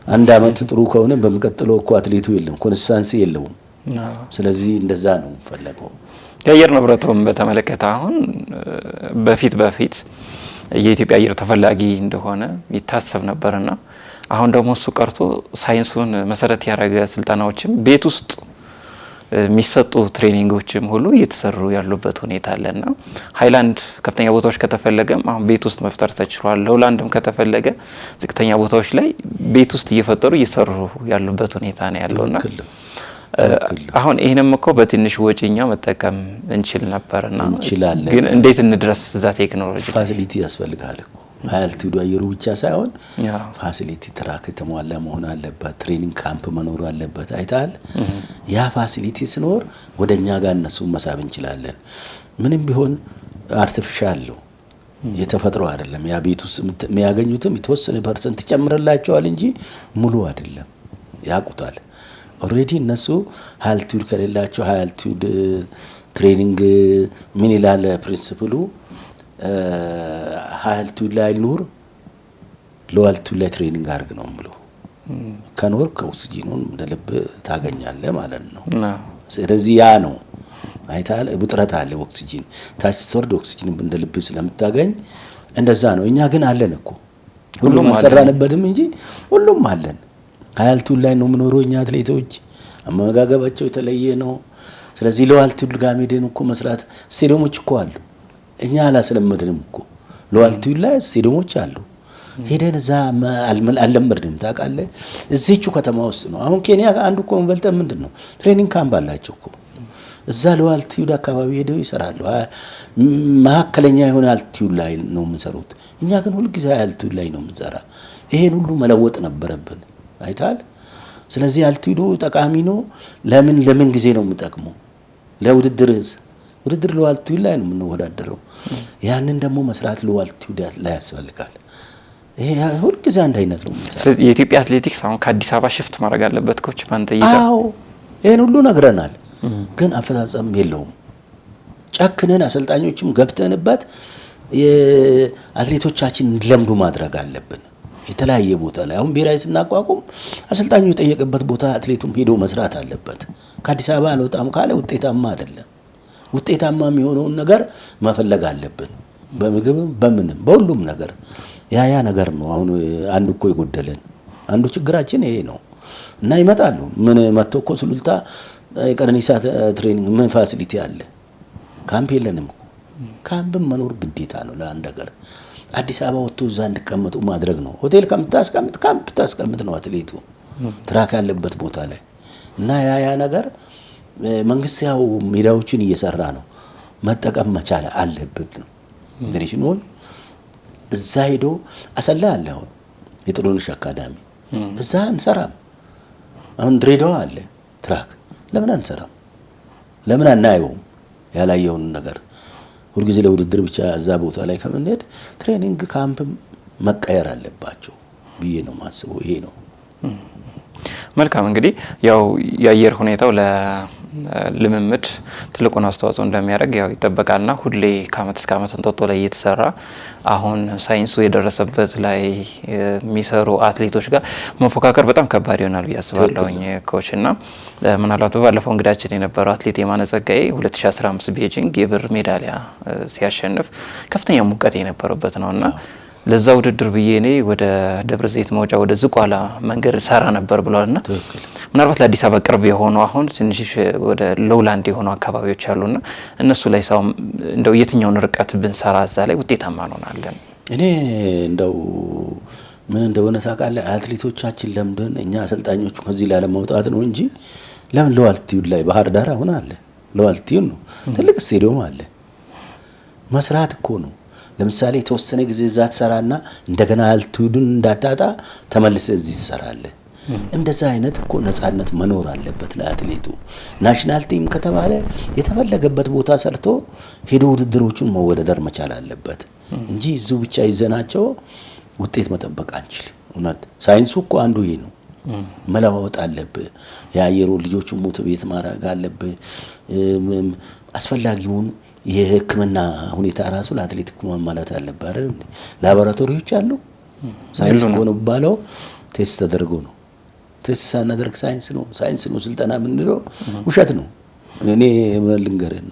B: አንድ አመት ጥሩ ከሆነ በሚቀጥለው እኮ አትሌቱ የለም፣ ኮንስታንሲ የለውም። ስለዚህ እንደዛ ነው ፈለገው።
A: የአየር ንብረቱን በተመለከተ አሁን በፊት የኢትዮጵያ አየር ተፈላጊ እንደሆነ ይታሰብ ነበርና አሁን ደግሞ እሱ ቀርቶ ሳይንሱን መሰረት ያደረገ ስልጠናዎችም ቤት ውስጥ የሚሰጡ ትሬኒንጎችም ሁሉ እየተሰሩ ያሉበት ሁኔታ አለና ሃይላንድ ከፍተኛ ቦታዎች ከተፈለገም አሁን ቤት ውስጥ መፍጠር ተችሏል። ሎውላንድም ከተፈለገ ዝቅተኛ ቦታዎች ላይ ቤት ውስጥ እየፈጠሩ እየሰሩ ያሉበት ሁኔታ ነው ያለውና አሁን ይሄንም እኮ በትንሽ ወጪኛ መጠቀም እንችል ነበርና ግን እንዴት እንድረስ እዛ ቴክኖሎጂ
B: ፋሲሊቲ ያስፈልጋል እኮ አልቲዱ አየሩ ብቻ ሳይሆን ፋሲሊቲ ትራክ ተሟላ መሆን አለበት። ትሬኒንግ ካምፕ መኖር አለበት። አይታል ያ ፋሲሊቲ ሲኖር ወደኛ ጋር እነሱ መሳብ እንችላለን። ምንም ቢሆን አርቲፊሻል ነው የተፈጥሮ አይደለም። ያ ቤት ውስጥ የሚያገኙትም የተወሰነ ፐርሰንት ይጨምርላቸዋል እንጂ ሙሉ አይደለም። ያቁታል ኦሬዲ እነሱ አልቲድ ከሌላቸው አልቲድ ትሬኒንግ ምን ይላል ፕሪንሲፕሉ? አልቲድ ላይ ኑር ሎአልቲድ ላይ ትሬኒንግ አድርግ ነው ብለው ከኖር ከኦክሲጂኑን እንደልብ ታገኛለህ ማለት ነው። ስለዚህ ያ ነው አይታል ውጥረት አለ ኦክሲጂን ታች ስትወርድ ኦክሲጂን እንደልብ ስለምታገኝ እንደዛ ነው። እኛ ግን አለን እኮ ሁሉም አሰራንበትም እንጂ ሁሉም አለን። አልቲድ ላይ ነው የምኖረው። እኛ አትሌቶች አመጋገባቸው የተለየ ነው። ስለዚህ ሎአልቲድ ጋር ሄደን እኮ መስራት ስቴዲየሞች እኮ አሉ። እኛ አላስለመድንም እኮ ሎአልቲድ ላይ ስቴዲየሞች አሉ። ሄደን እዛ አልለመድንም ታውቃለህ። እዚህቹ ከተማ ውስጥ ነው። አሁን ኬንያ አንዱ እኮ እንበልጠን ምንድነው ትሬኒንግ ካምፕ አላቸው እኮ እዛ ሎአልቲድ አካባቢ ሄደው ይሰራሉ። መሀከለኛ የሆነ አልቲድ ላይ ነው የምንሰሩት። እኛ ግን ሁሉ ጊዜ አልቲድ ላይ ነው የምንሰራ። ይሄን ሁሉ መለወጥ ነበረብን አይታል። ስለዚህ አልቲዱ ጠቃሚ ነው። ለምን ጊዜ ነው የሚጠቅመው? ውድድር ሎአልቲድ ላይ ነው የምንወዳደረው። ያንን ደግሞ መስራት ሎአልቲድ ላይ ያስፈልጋል። ይሄ ሁሉ ጊዜ አንድ አይነት ነው።
A: ስለዚህ የኢትዮጵያ አትሌቲክስ አሁን ከአዲስ አበባ ሽፍት ማድረግ አለበት ኮች ባንተ ይታ?
B: አዎ ይሄን ሁሉ ነግረናል፣ ግን አፈጻጸም የለውም። ጨክነን አሰልጣኞችም ገብተንበት የአትሌቶቻችን እንዲለምዱ ማድረግ አለብን። የተለያየ ቦታ ላይ አሁን ብሔራዊ ስናቋቁም አሰልጣኙ የጠየቀበት ቦታ አትሌቱም ሄዶ መስራት አለበት። ከአዲስ አበባ አልወጣም ካለ ውጤታማ አይደለም። ውጤታማ የሚሆነውን ነገር መፈለግ አለብን። በምግብም በምንም በሁሉም ነገር ያ ነገር ነው አሁን አንዱ እኮ ይጎደለን አንዱ ችግራችን ይሄ ነው። እና ይመጣሉ ምን መጥቶ እኮ ሱሉልታ የቀነኒሳ ትሬኒንግ ምን ፋሲሊቲ አለ? ካምፕ የለንም እኮ። ካምፕም መኖር ግዴታ ነው ለአንድ ሀገር። አዲስ አበባ ወጥቶ እዛ እንዲቀመጡ ማድረግ ነው። ሆቴል ከምታስቀምጥ ካምፕ ታስቀምጥ ነው አትሌቱ ትራክ ያለበት ቦታ ላይ። እና ያ ነገር መንግስት ያው ሜዳዎችን እየሰራ ነው መጠቀም መቻል አለበት ነው። ፌዴሬሽኑ እዛ ሄዶ አሰላ አለ አሁን የጥሩነሽ አካዳሚ እዛ እንሰራም። አሁን ድሬዳዋ አለ ትራክ ለምን አንሰራም? ለምን አናየውም? ያላየውን ነገር ሁልጊዜ ለውድድር ብቻ እዛ ቦታ ላይ ከምንሄድ ትሬኒንግ ካምፕ መቀየር አለባቸው ብዬ ነው ማስበው። ይሄ ነው።
A: መልካም እንግዲህ ያው የአየር ሁኔታው ለልምምድ ትልቁን አስተዋጽኦ እንደሚያደርግ ያው ይጠበቃልና ሁሌ ከአመት እስከ አመት እንጦጦ ላይ እየተሰራ አሁን ሳይንሱ የደረሰበት ላይ የሚሰሩ አትሌቶች ጋር መፎካከር በጣም ከባድ ይሆናል ብዬ አስባለሁኝ ኮች። እና ምናልባት ባለፈው እንግዳችን የነበረው አትሌት የማነ ጸጋዬ 2015 ቤጂንግ የብር ሜዳሊያ ሲያሸንፍ ከፍተኛ ሙቀት የነበረበት ነውና ለዛ ውድድር ብዬ እኔ ወደ ደብረ ዘይት መውጫ ወደ ዝቋላ መንገድ ሰራ ነበር ብሏልና ምናልባት ለአዲስ አበባ ቅርብ የሆኑ አሁን ትንሽ ወደ ሎውላንድ የሆኑ አካባቢዎች አሉና እነሱ ላይ ሰው እንደው የትኛውን ርቀት ብንሰራ እዛ ላይ ውጤታማ እንሆናለን?
B: እኔ እንደው ምን እንደሆነ ታውቃለህ አትሌቶቻችን ለምደን እኛ አሰልጣኞቹ ከዚህ ላይ ለማውጣት ነው እንጂ ለምን ሎዋልቲው ላይ ባህር ዳር አሁን አለ ሎዋልቲው ነው ትልቅ ስቴዲየም አለ መስራት እኮ ነው። ለምሳሌ የተወሰነ ጊዜ እዛ ተሰራና እንደገና አልቲቱዱን እንዳታጣ ተመልሰ እዚህ ትሰራለህ። እንደዛ አይነት እኮ ነፃነት መኖር አለበት ለአትሌቱ። ናሽናል ቲም ከተባለ የተፈለገበት ቦታ ሰርቶ ሄዶ ውድድሮቹን መወዳደር መቻል አለበት እንጂ እዚሁ ብቻ ይዘናቸው ውጤት መጠበቅ አንችልም። እውነት ሳይንሱ እኮ አንዱ ይሄ ነው። መለዋወጥ አለብህ። የአየሩ ልጆቹን ሞቲቬት ማድረግ አለብህ። አስፈላጊውን የሕክምና ሁኔታ ራሱ ለአትሌቲክ ማለት አለበት አይደል? ላቦራቶሪዎች አሉ። ሳይንስ እኮ ነው ባለው ቴስት ተደርጎ ነው። ቴስት ሳናደርግ ሳይንስ ነው ስልጠና የምንለው ውሸት ነው። እኔ ልንገርህ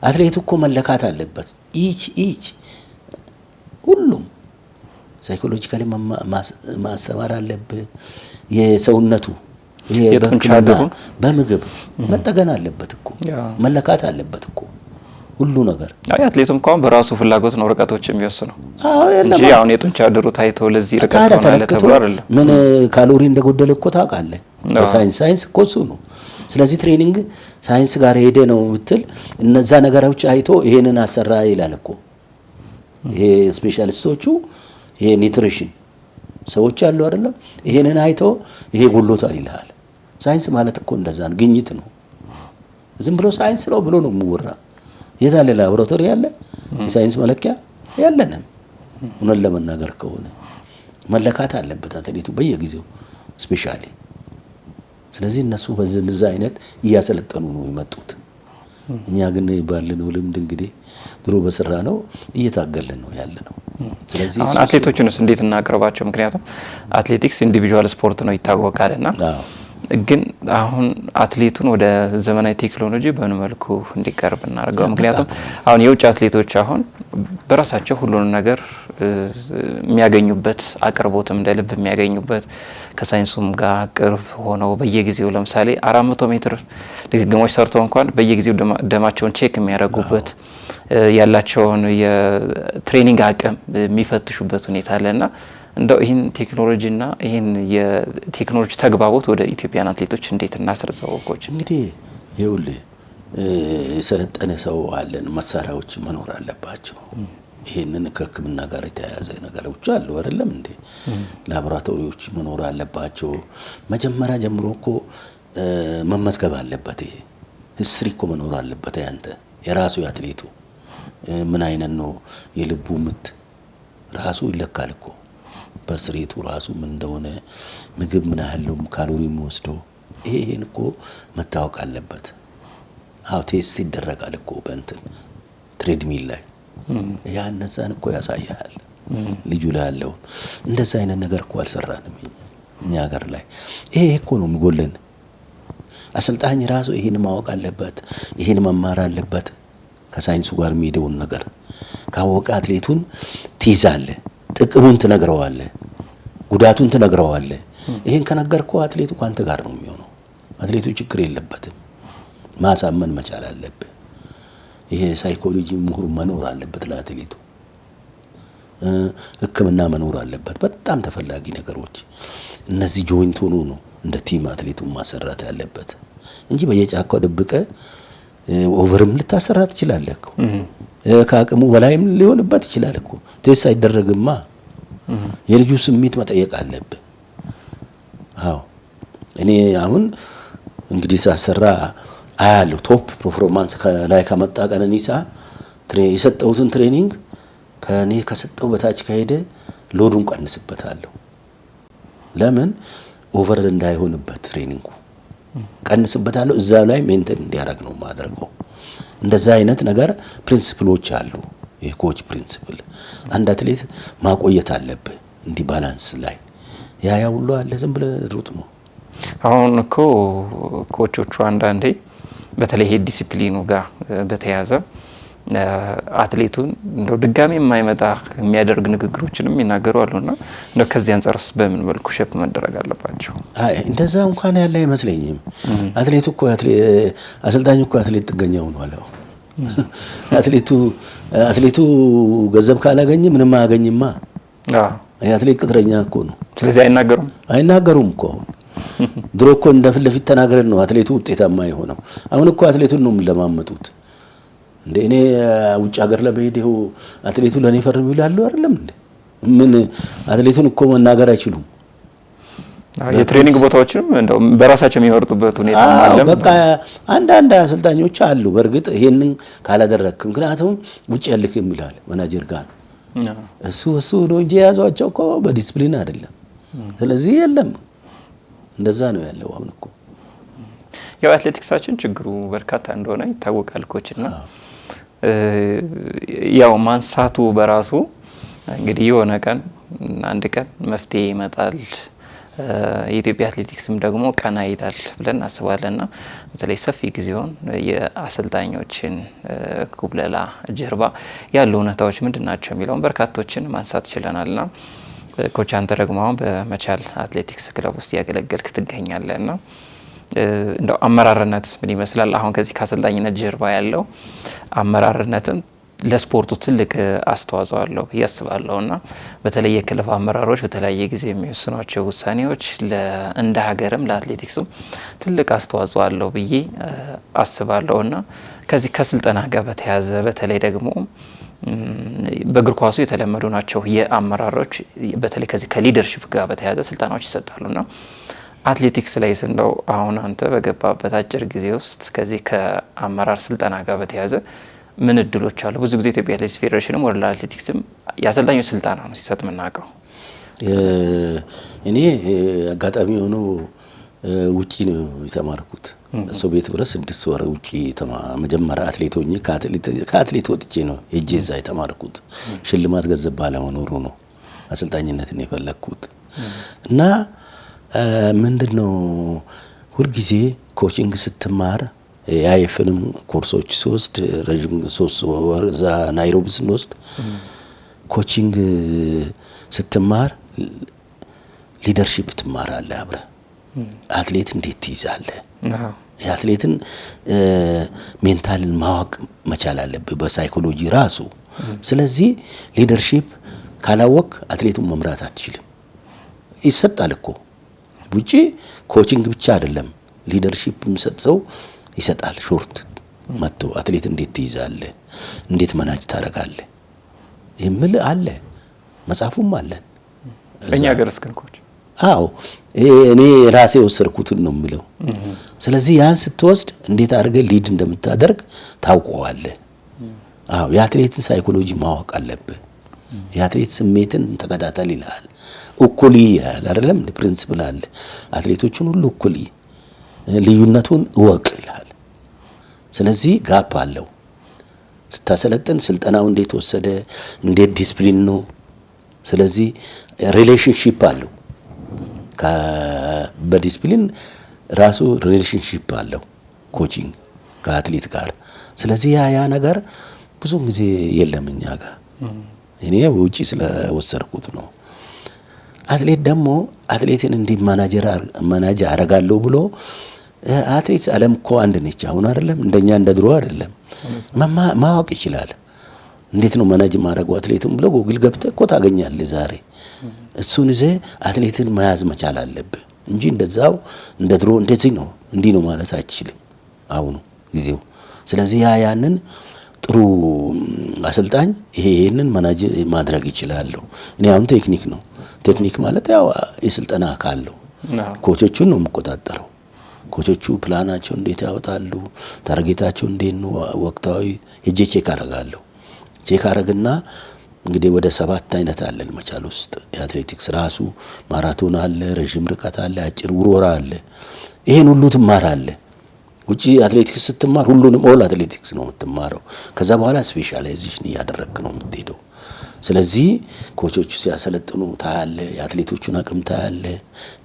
B: አትሌቱ እኮ መለካት አለበት። ኢች ሁሉም ሳይኮሎጂካሊ ማስተማር አለብህ። የሰውነቱ በምግብ መጠገን አለበት እኮ መለካት አለበት እኮ ሁሉ ነገር።
A: አይ አትሌቱም እንኳን በራሱ ፍላጎት ነው ርቀቶች የሚወስነው እንጂ አሁን የጡንቻ ድሩ ታይቶ ለዚህ ርቀት ሆነ ተብሎ አይደለም።
B: ምን ካሎሪ እንደጎደለ እኮ ታውቃለህ። ሳይንስ እኮ እሱ ነው። ስለዚህ ትሬኒንግ ሳይንስ ጋር ሄደ ነው የምትል እነዛ ነገሮች አይቶ ይሄንን አሰራ ይላል እኮ ይሄ ስፔሻሊስቶቹ ይሄ ኒውትሪሽን ሰዎች አሉ አይደለም። ይሄንን አይቶ ይሄ ጎሎታል ይልሃል። ሳይንስ ማለት እኮ እንደዛ ነው። ግኝት ነው። ዝም ብሎ ሳይንስ ነው ብሎ ነው የሚወራ። የታለ ላቦራቶሪ ያለ የሳይንስ መለኪያ ያለንም እውነት ለመናገር ከሆነ መለካት አለበት አትሌቱ በየጊዜው ስፔሻሊ። ስለዚህ እነሱ በዚህ አይነት እያሰለጠኑ ነው የመጡት። እኛ ግን ባለነው ልምድ እንግዲህ ድሮ በስራ ነው እየታገልን ነው ያለነው። ስለዚህ
A: አሁን አትሌቶቹንስ እንዴት እናቀርባቸው? ምክንያቱም አትሌቲክስ ኢንዲቪጁዋል ስፖርት ነው ይታወቃልና ግን አሁን አትሌቱን ወደ ዘመናዊ ቴክኖሎጂ በምን መልኩ እንዲቀርብ እናደርገው? ምክንያቱም አሁን የውጭ አትሌቶች አሁን በራሳቸው ሁሉንም ነገር የሚያገኙበት አቅርቦትም እንደ ልብ የሚያገኙበት ከሳይንሱም ጋር ቅርብ ሆነው በየጊዜው ለምሳሌ 400 ሜትር ድግግሞች ሰርተው እንኳን በየጊዜው ደማቸውን ቼክ የሚያደርጉበት ያላቸውን የትሬኒንግ አቅም የሚፈትሹበት ሁኔታ አለና እንደው ይህን ቴክኖሎጂና ይህን የቴክኖሎጂ ተግባቦት ወደ ኢትዮጵያን አትሌቶች እንዴት እናስረጸው? ኮች
B: እንግዲህ ይኸውልህ የሰለጠነ ሰው አለን። መሳሪያዎች መኖር አለባቸው። ይሄንን ከሕክምና ጋር የተያያዘ ነገሮች አሉ አይደለም እንዴ? ላቦራቶሪዎች መኖር አለባቸው። መጀመሪያ ጀምሮ እኮ መመዝገብ አለበት። ይሄ ሂስትሪ እኮ መኖር አለበት። ያንተ የራሱ የአትሌቱ ምን አይነት ነው የልቡ ምት ራሱ ይለካል እኮ በስሬቱ ራሱ ምን እንደሆነ ምግብ ምን ያህልም ካሎሪ የሚወስደው ይሄን እኮ መታወቅ አለበት። አው ቴስት ይደረጋል እኮ በእንትን ትሬድሚል ላይ ያነዛን እኮ ያሳያል ልጁ ላይ ያለው። እንደዛ አይነት ነገር እኮ አልሰራንም እኛ ሀገር ላይ። ይሄ እኮ ነው የሚጎለን። አሰልጣኝ ራሱ ይሄን ማወቅ አለበት፣ ይሄን መማር አለበት። ከሳይንሱ ጋር የሚሄደውን ነገር ካወቀ አትሌቱን ትይዛለህ። ጥግ ጥቅሙን ትነግረዋለህ፣ ጉዳቱን ትነግረዋለህ። ይሄን ከነገርከው አትሌቱ ካንተ ጋር ነው የሚሆነው። አትሌቱ ችግር የለበትም። ማሳመን መቻል አለብህ። ይሄ ሳይኮሎጂ ምሁር መኖር አለበት ለአትሌቱ። ሕክምና መኖር አለበት። በጣም ተፈላጊ ነገሮች እነዚህ ጆይንት ሆኖ ነው እንደ ቲም አትሌቱን ማሰራት ያለበት እንጂ በየጫካው ደብቀ ኦቨርም ልታሰራ ትችላለህ እኮ። ከአቅሙ በላይም ሊሆንበት ይችላል እኮ። ቴስት አይደረግማ። የልጁ ስሜት መጠየቅ አለብህ። አዎ እኔ አሁን እንግዲህ ሳሰራ አያለሁ። ቶፕ ፐርፎርማንስ ላይ ከመጣ ቀነኒሳ የሰጠውትን ትሬኒንግ ከኔ ከሰጠው በታች ከሄደ ሎዱን ቀንስበታለሁ። ለምን ኦቨር እንዳይሆንበት ትሬኒንጉ ቀንስበታለሁ። እዛ ላይ ሜንቴን እንዲያደርግ ነው ማድረገው። እንደዛ አይነት ነገር ፕሪንሲፕሎች አሉ። የኮች ፕሪንሲፕል አንድ አትሌት ማቆየት አለብህ እንዲህ ባላንስ ላይ ያ ሁሉ አለ። ዝም ብለህ ሩጥ ነው።
A: አሁን እኮ ኮቾቹ አንዳንዴ በተለይ ይሄ ዲሲፕሊኑ ጋር በተያያዘ አትሌቱን እንደው ድጋሚ የማይመጣ የሚያደርግ ንግግሮችንም ይናገሩ አሉና እንደው ከዚህ አንጻርስ በምን መልኩ ሼፕ መደረግ አለባቸው?
B: እንደዛ እንኳን ያለ አይመስለኝም። አትሌቱ እኮ አሰልጣኙ እኮ አትሌት ጥገኛ ሆኗል። አትሌቱ ገንዘብ ካላገኘ ምንም አያገኝማ። የአትሌት ቅጥረኛ እኮ ነው። ስለዚህ አይናገሩም እኮ። ድሮ እኮ እንደፊት ለፊት ተናግረን ነው አትሌቱ ውጤታማ የሆነው። አሁን እኮ አትሌቱን ነው የሚለማመጡት። እንዴ እኔ ውጭ ሀገር ለመሄድ ይኸው አትሌቱ ለኔ ፈርም ይላሉ አይደለም እንዴ? ምን አትሌቱን እኮ መናገር አይችሉም።
A: የትሬኒንግ ቦታዎችንም እንደው በራሳቸው የሚወርጡበት ሁኔታ ማለት
B: በቃ አንዳንድ አሰልጣኞች አሉ። በእርግጥ ይሄንን ካላደረክ ምክንያቱም ውጭ ያልክም ይላል ማናጀር ጋር እሱ ነው እንጂ ያዟቸው እኮ በዲስፕሊን አይደለም። ስለዚህ የለም እንደዛ ነው ያለው። አሁን እኮ
A: ያው አትሌቲክሳችን ችግሩ በርካታ እንደሆነ ይታወቃል ኮችና ያው ማንሳቱ በራሱ እንግዲህ የሆነ ቀን አንድ ቀን መፍትሄ ይመጣል። የኢትዮጵያ አትሌቲክስም ደግሞ ቀና ይላል ብለን እናስባለንና በተለይ ሰፊ ጊዜውን የአሰልጣኞችን ኩብለላ ጀርባ ያሉ እውነታዎች ምንድናቸው የሚለውን በርካቶችን ማንሳት ችለናልና ኮች አንተ ደግሞ አሁን በመቻል አትሌቲክስ ክለብ ውስጥ ያገለገልክ ትገኛለህና እንደው አመራርነትስ ምን ይመስላል? አሁን ከዚህ ከአሰልጣኝነት ጀርባ ያለው አመራርነትን ለስፖርቱ ትልቅ አስተዋጽኦ አለው ብዬ አስባለሁና በተለይ የክለብ አመራሮች በተለያየ ጊዜ የሚወስኗቸው ውሳኔዎች እንደ ሀገርም ለአትሌቲክስም ትልቅ አስተዋጽኦ አለው ብዬ አስባለሁና ከዚህ ከስልጠና ጋር በተያያዘ በተለይ ደግሞ በእግር ኳሱ የተለመዱ ናቸው የአመራሮች በተለይ ከዚህ ከሊደርሺፕ ጋር በተያያዘ ስልጠናዎች ይሰጣሉና አትሌቲክስ ላይ እንደው አሁን አንተ በገባበት አጭር ጊዜ ውስጥ ከዚህ ከአመራር ስልጠና ጋር በተያያዘ ምን እድሎች አሉ? ብዙ ጊዜ ኢትዮጵያ አትሌቲክስ ፌዴሬሽንም ወርልድ አትሌቲክስም የአሰልጣኞች ስልጠና ነው ሲሰጥ የምናውቀው።
B: እኔ አጋጣሚ ሆኖ ውጪ ነው የተማርኩት። ሶቪየት ህብረት 6 ወር ውጪ መጀመሪያ አትሌት ሆኜ ከአትሌት ወጥቼ ነው ሄጄ እዛ የተማርኩት። ሽልማት ገንዘብ ባለመኖሩ ነው አሰልጣኝነትን የፈለግኩት እና ምንድነው ሁልጊዜ ኮቺንግ ስትማር የአይፍንም ኮርሶች ሶስት ረጅም 3 ወር እዛ ናይሮቢ ስንወስድ ኮቺንግ ስትማር ሊደርሺፕ ትማራለህ አብረህ። አትሌት እንዴት ትይዛለህ? የአትሌትን ሜንታልን ማወቅ መቻል አለብህ በሳይኮሎጂ ራሱ። ስለዚህ ሊደርሺፕ ካላወቅ አትሌቱን መምራት አትችልም። ይሰጣል እኮ ውጪ ኮቺንግ ብቻ አይደለም ሊደርሺፕ የሚሰጠው ይሰጣል። ሾርት መጥቶ አትሌት እንዴት ትይዛለህ፣ እንዴት መናጅ ታረጋለህ የሚል አለ፣ መጽሐፉም አለ።
A: በእኛ ሀገር እስከን ኮች
B: አዎ እኔ ራሴ ወሰድኩትን ነው የምለው። ስለዚህ ያን ስትወስድ እንዴት አድርገህ ሊድ እንደምታደርግ ታውቀዋለህ። አዎ የአትሌትን ሳይኮሎጂ ማወቅ አለብህ። የአትሌት ስሜትን ተከታተል ይላል። እኩል ይላል አይደለም? ፕሪንሲፕል አለ። አትሌቶቹን ሁሉ እኩል ልዩነቱን እወቅ ይላል። ስለዚህ ጋፕ አለው። ስታሰለጥን ስልጠናው እንዴት ወሰደ፣ እንዴት ዲስፕሊን ነው። ስለዚህ ሪሌሽንሺፕ አለው በዲስፕሊን ራሱ ሪሌሽንሺፕ አለው ኮቺንግ ከአትሌት ጋር። ስለዚህ ያ ነገር ብዙ ጊዜ የለም እኛ ጋር። እኔ ውጪ ስለወሰድኩት ነው። አትሌት ደግሞ አትሌትን እንዲህ ማናጀር አረጋለሁ ብሎ አትሌት ዓለም እኮ አንድ ነች አሁን አይደለም፣ እንደኛ እንደ ድሮ አይደለም። ማወቅ ይችላል። እንዴት ነው ማናጅ ማድረግ አትሌቱን ብሎ ጉግል ገብተህ እኮ ታገኛለህ ዛሬ። እሱን ይዘህ አትሌትን መያዝ መቻል አለብህ እንጂ እንደዛው እንደ ድሮ እንደዚህ ነው እንዲህ ነው ማለት አይችልም አሁኑ ጊዜው። ስለዚህ ያንን ጥሩ አሰልጣኝ ይሄንን ማናጅ ማድረግ ይችላል። እኔ አሁን ቴክኒክ ነው። ቴክኒክ ማለት ያው የስልጠና አካል ነው። ኮቾቹን ነው የምቆጣጠረው። ኮቾቹ ፕላናቸው እንዴት ያወጣሉ፣ ታርጌታቸው እንዴት ነው፣ ወቅታዊ ሄጄ ቼክ አረጋለሁ። ቼክ አረግና እንግዲህ ወደ 7 አይነት አለን መቻል ውስጥ የአትሌቲክስ ራሱ ማራቶን አለ፣ ረጅም ርቀት አለ፣ አጭር ውርወራ አለ። ይሄን ሁሉ ትማራለህ። ውጪ አትሌቲክስ ስትማር ሁሉንም ኦል አትሌቲክስ ነው የምትማረው። ከዛ በኋላ ስፔሻላይዜሽን እያደረግክ ነው የምትሄደው። ስለዚህ ኮቾቹ ሲያሰለጥኑ ታያለ፣ የአትሌቶቹን አቅም ታያለ።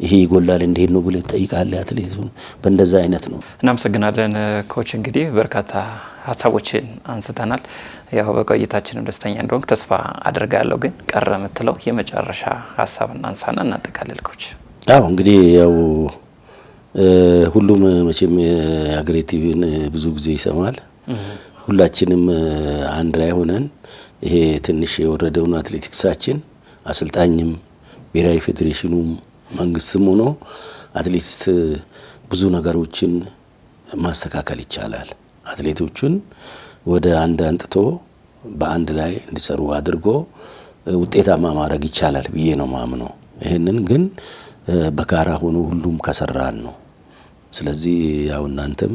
B: ይሄ ይጎላል እንዴት ነው ብለህ ትጠይቃለህ አትሌቱን። በእንደዛ አይነት ነው።
A: እናመሰግናለን ኮች። እንግዲህ በርካታ ሀሳቦችን አንስተናል። ያው በቆይታችንም ደስተኛ እንደሆንክ ተስፋ አድርጋለሁ። ግን ቀረ የምትለው የመጨረሻ ሀሳብ እናንሳና እናጠቃልል ኮች።
B: አዎ እንግዲህ ያው ሁሉም መቼም የሀገሬ ቲቪን ብዙ ጊዜ ይሰማል። ሁላችንም አንድ ላይ ሆነን ይሄ ትንሽ የወረደውን አትሌቲክሳችን አሰልጣኝም ብሔራዊ ፌዴሬሽኑም መንግስትም ሆኖ አትሌቲክስ ብዙ ነገሮችን ማስተካከል ይቻላል። አትሌቶቹን ወደ አንድ አንጥቶ በአንድ ላይ እንዲሰሩ አድርጎ ውጤታማ ማድረግ ይቻላል ብዬ ነው ማምነው። ይሄንን ግን በጋራ ሆኖ ሁሉም ከሰራን ነው። ስለዚህ ያው እናንተም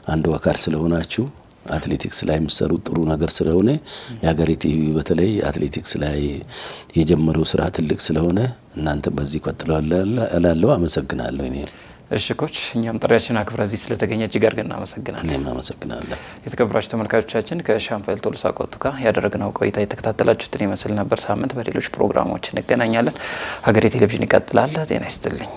B: አንዱ አካል ስለሆናችሁ አትሌቲክስ ላይ የምትሰሩት ጥሩ ነገር ስለሆነ የሀገሬ ቲቪ በተለይ አትሌቲክስ ላይ የጀመረው ስራ ትልቅ ስለሆነ እናንተም በዚህ ቀጥሉ እላለሁ። አመሰግናለሁ። እኔ
A: እሺ ኮች፣ እኛም ጥሪያችን አክብረ እዚህ ስለተገኘ እጅግ አድርገን እናመሰግናለን።
B: እኔም አመሰግናለሁ።
A: የተከበራችሁ ተመልካቾቻችን ከሻምበል ቶሎሳ ቆቱ ጋር ያደረግነው ቆይታ የተከታተላችሁትን ይመስል ነበር። ሳምንት በሌሎች ፕሮግራሞች እንገናኛለን። ሀገሬ ቴሌቪዥን ይቀጥላል። ጤና ይስጥልኝ።